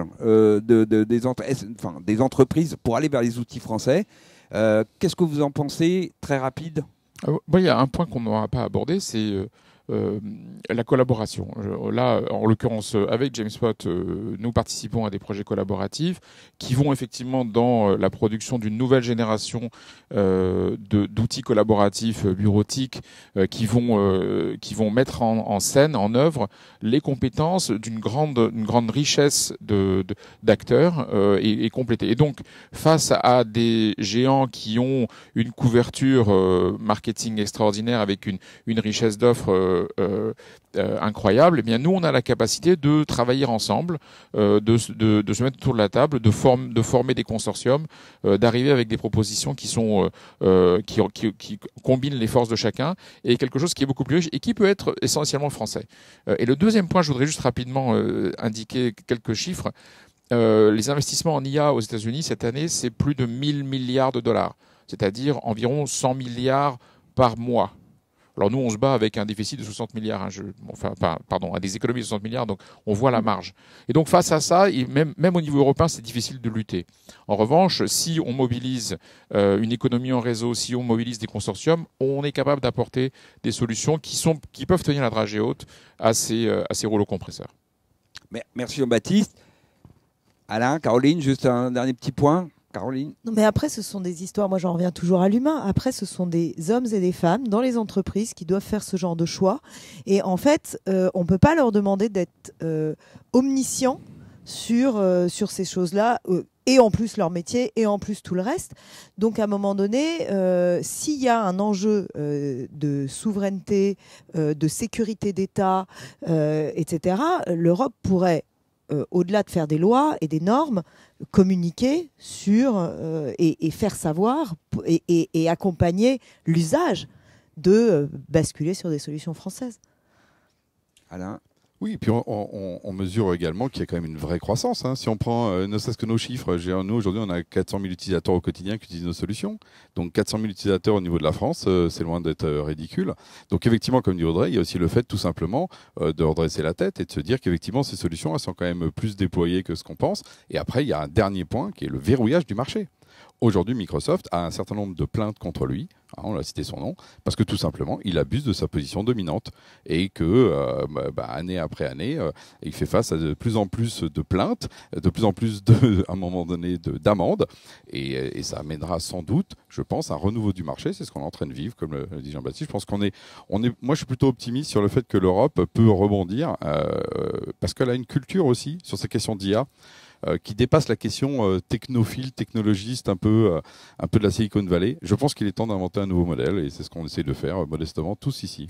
des entreprises pour aller vers les outils français. Qu'est-ce que vous en pensez? Très rapide. Il y a un point qu'on n'aura pas abordé, c'est la collaboration. Là, en l'occurrence, avec JamesPot, nous participons à des projets collaboratifs qui vont effectivement dans la production d'une nouvelle génération d'outils collaboratifs bureautiques qui vont mettre en scène, en œuvre, les compétences d'une grande richesse d'acteurs et compléter. Et donc, face à des géants qui ont une couverture marketing extraordinaire avec une richesse d'offres incroyable, eh bien nous on a la capacité de travailler ensemble, de se mettre autour de la table, de former des consortiums, d'arriver avec des propositions qui combinent les forces de chacun et quelque chose qui est beaucoup plus riche et qui peut être essentiellement français. Et le deuxième point, je voudrais juste rapidement indiquer quelques chiffres. Les investissements en IA aux États-Unis cette année, c'est plus de 1000 milliards de dollars, c'est-à-dire environ 100 milliards par mois. Alors nous, on se bat avec un déficit de 60 milliards, à des économies de 60 milliards, donc on voit la marge. Et donc face à ça, même au niveau européen, c'est difficile de lutter. En revanche, si on mobilise une économie en réseau, si on mobilise des consortiums, on est capable d'apporter des solutions qui peuvent tenir la dragée haute à ces rouleaux compresseurs. Merci Jean-Baptiste. Alain, Caroline, juste un dernier petit point. Caroline. Non, mais après, ce sont des histoires, moi j'en reviens toujours à l'humain. Après, ce sont des hommes et des femmes dans les entreprises qui doivent faire ce genre de choix. Et en fait, on ne peut pas leur demander d'être omniscients sur ces choses-là, et en plus leur métier, et en plus tout le reste. Donc à un moment donné, s'il y a un enjeu de souveraineté, de sécurité d'État, etc., l'Europe pourrait, au-delà de faire des lois et des normes, communiquer sur et faire savoir et accompagner l'usage de basculer sur des solutions françaises. Alain. Oui, et puis on mesure également qu'il y a quand même une vraie croissance. Hein. Si on prend ne serait-ce que nos chiffres, nous aujourd'hui on a 400 000 utilisateurs au quotidien qui utilisent nos solutions. Donc 400 000 utilisateurs au niveau de la France, c'est loin d'être ridicule. Donc effectivement, comme dit Audrey, il y a aussi le fait tout simplement de redresser la tête et de se dire qu'effectivement ces solutions elles sont quand même plus déployées que ce qu'on pense. Et après, il y a un dernier point qui est le verrouillage du marché. Aujourd'hui, Microsoft a un certain nombre de plaintes contre lui, on a cité son nom, parce que tout simplement, il abuse de sa position dominante et que, année après année, il fait face à de plus en plus de plaintes, de plus en plus, à un moment donné, d'amendes, et ça amènera sans doute, je pense, un renouveau du marché. C'est ce qu'on est en train de vivre, comme le dit Jean-Baptiste. Je pense moi, je suis plutôt optimiste sur le fait que l'Europe peut rebondir, parce qu'elle a une culture aussi sur ces questions d'IA. Qui dépasse la question technophile, technologiste, un peu de la Silicon Valley. Je pense qu'il est temps d'inventer un nouveau modèle et c'est ce qu'on essaie de faire modestement tous ici.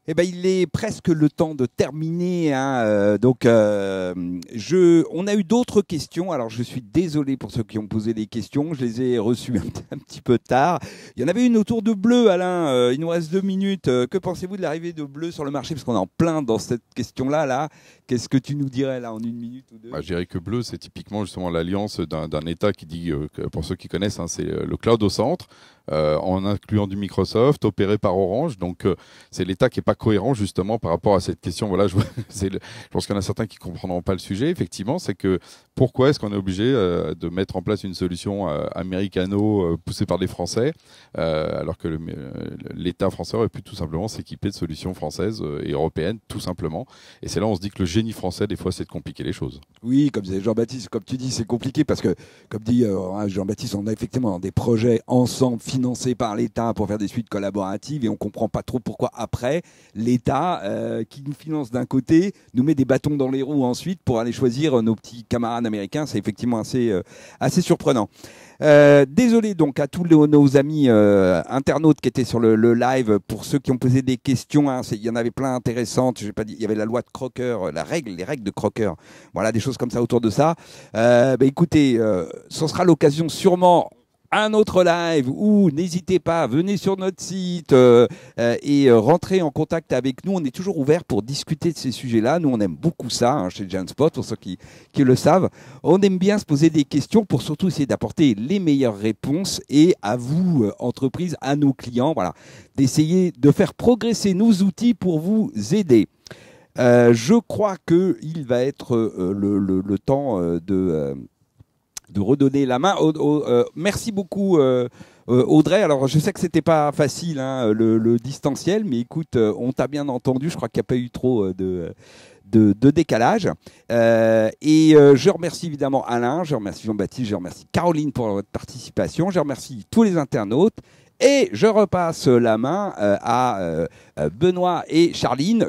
Eh ben, il est presque le temps de terminer. Hein. On a eu d'autres questions. Alors, je suis désolé pour ceux qui ont posé des questions. Je les ai reçues un petit peu tard. Il y en avait une autour de Bleu, Alain. Il nous reste 2 minutes. Que pensez-vous de l'arrivée de Bleu sur le marché? Parce qu'on est en plein dans cette question-là. Là. Qu'est-ce que tu nous dirais là en 1 minute ou 2? Je dirais que Bleu, c'est typiquement justement l'alliance d'un État qui dit, pour ceux qui connaissent, hein, c'est le cloud au centre. En incluant du Microsoft, opéré par Orange. Donc, c'est l'État qui n'est pas cohérent justement par rapport à cette question. Voilà, je pense qu'il y en a certains qui ne comprendront pas le sujet. Effectivement, c'est que pourquoi est-ce qu'on est obligé de mettre en place une solution américano poussée par des Français, alors que l'État français aurait pu tout simplement s'équiper de solutions françaises et européennes, tout simplement. Et c'est là où on se dit que le génie français, des fois, c'est de compliquer les choses. Oui, comme disait Jean-Baptiste, comme tu dis, c'est compliqué parce que, comme dit Jean-Baptiste, on a effectivement des projets ensemble financés par l'État pour faire des suites collaboratives et on comprend pas trop pourquoi après l'État qui nous finance d'un côté nous met des bâtons dans les roues ensuite pour aller choisir nos petits camarades américains. C'est effectivement assez surprenant. Désolé donc à tous nos amis internautes qui étaient sur le live. Pour ceux qui ont posé des questions, hein, il y en avait plein intéressantes. J'ai pas dit, il y avait la loi de Crocker, les règles de Crocker. Voilà, des choses comme ça autour de ça. Écoutez, ce sera l'occasion sûrement un autre live ou n'hésitez pas, venez sur notre site et rentrez en contact avec nous. On est toujours ouvert pour discuter de ces sujets-là. Nous, on aime beaucoup ça chez Genspot, pour ceux qui le savent. On aime bien se poser des questions pour surtout essayer d'apporter les meilleures réponses et à vous, entreprises, à nos clients, voilà, d'essayer de faire progresser nos outils pour vous aider. Je crois qu'il va être le temps de redonner la main. Merci beaucoup Audrey. Alors je sais que c'était pas facile le distanciel, mais écoute, on t'a bien entendu. Je crois qu'il n'y a pas eu trop de décalage. Je remercie évidemment Alain, je remercie Jean-Baptiste, je remercie Caroline pour votre participation, je remercie tous les internautes et je repasse la main à Benoît et Charline.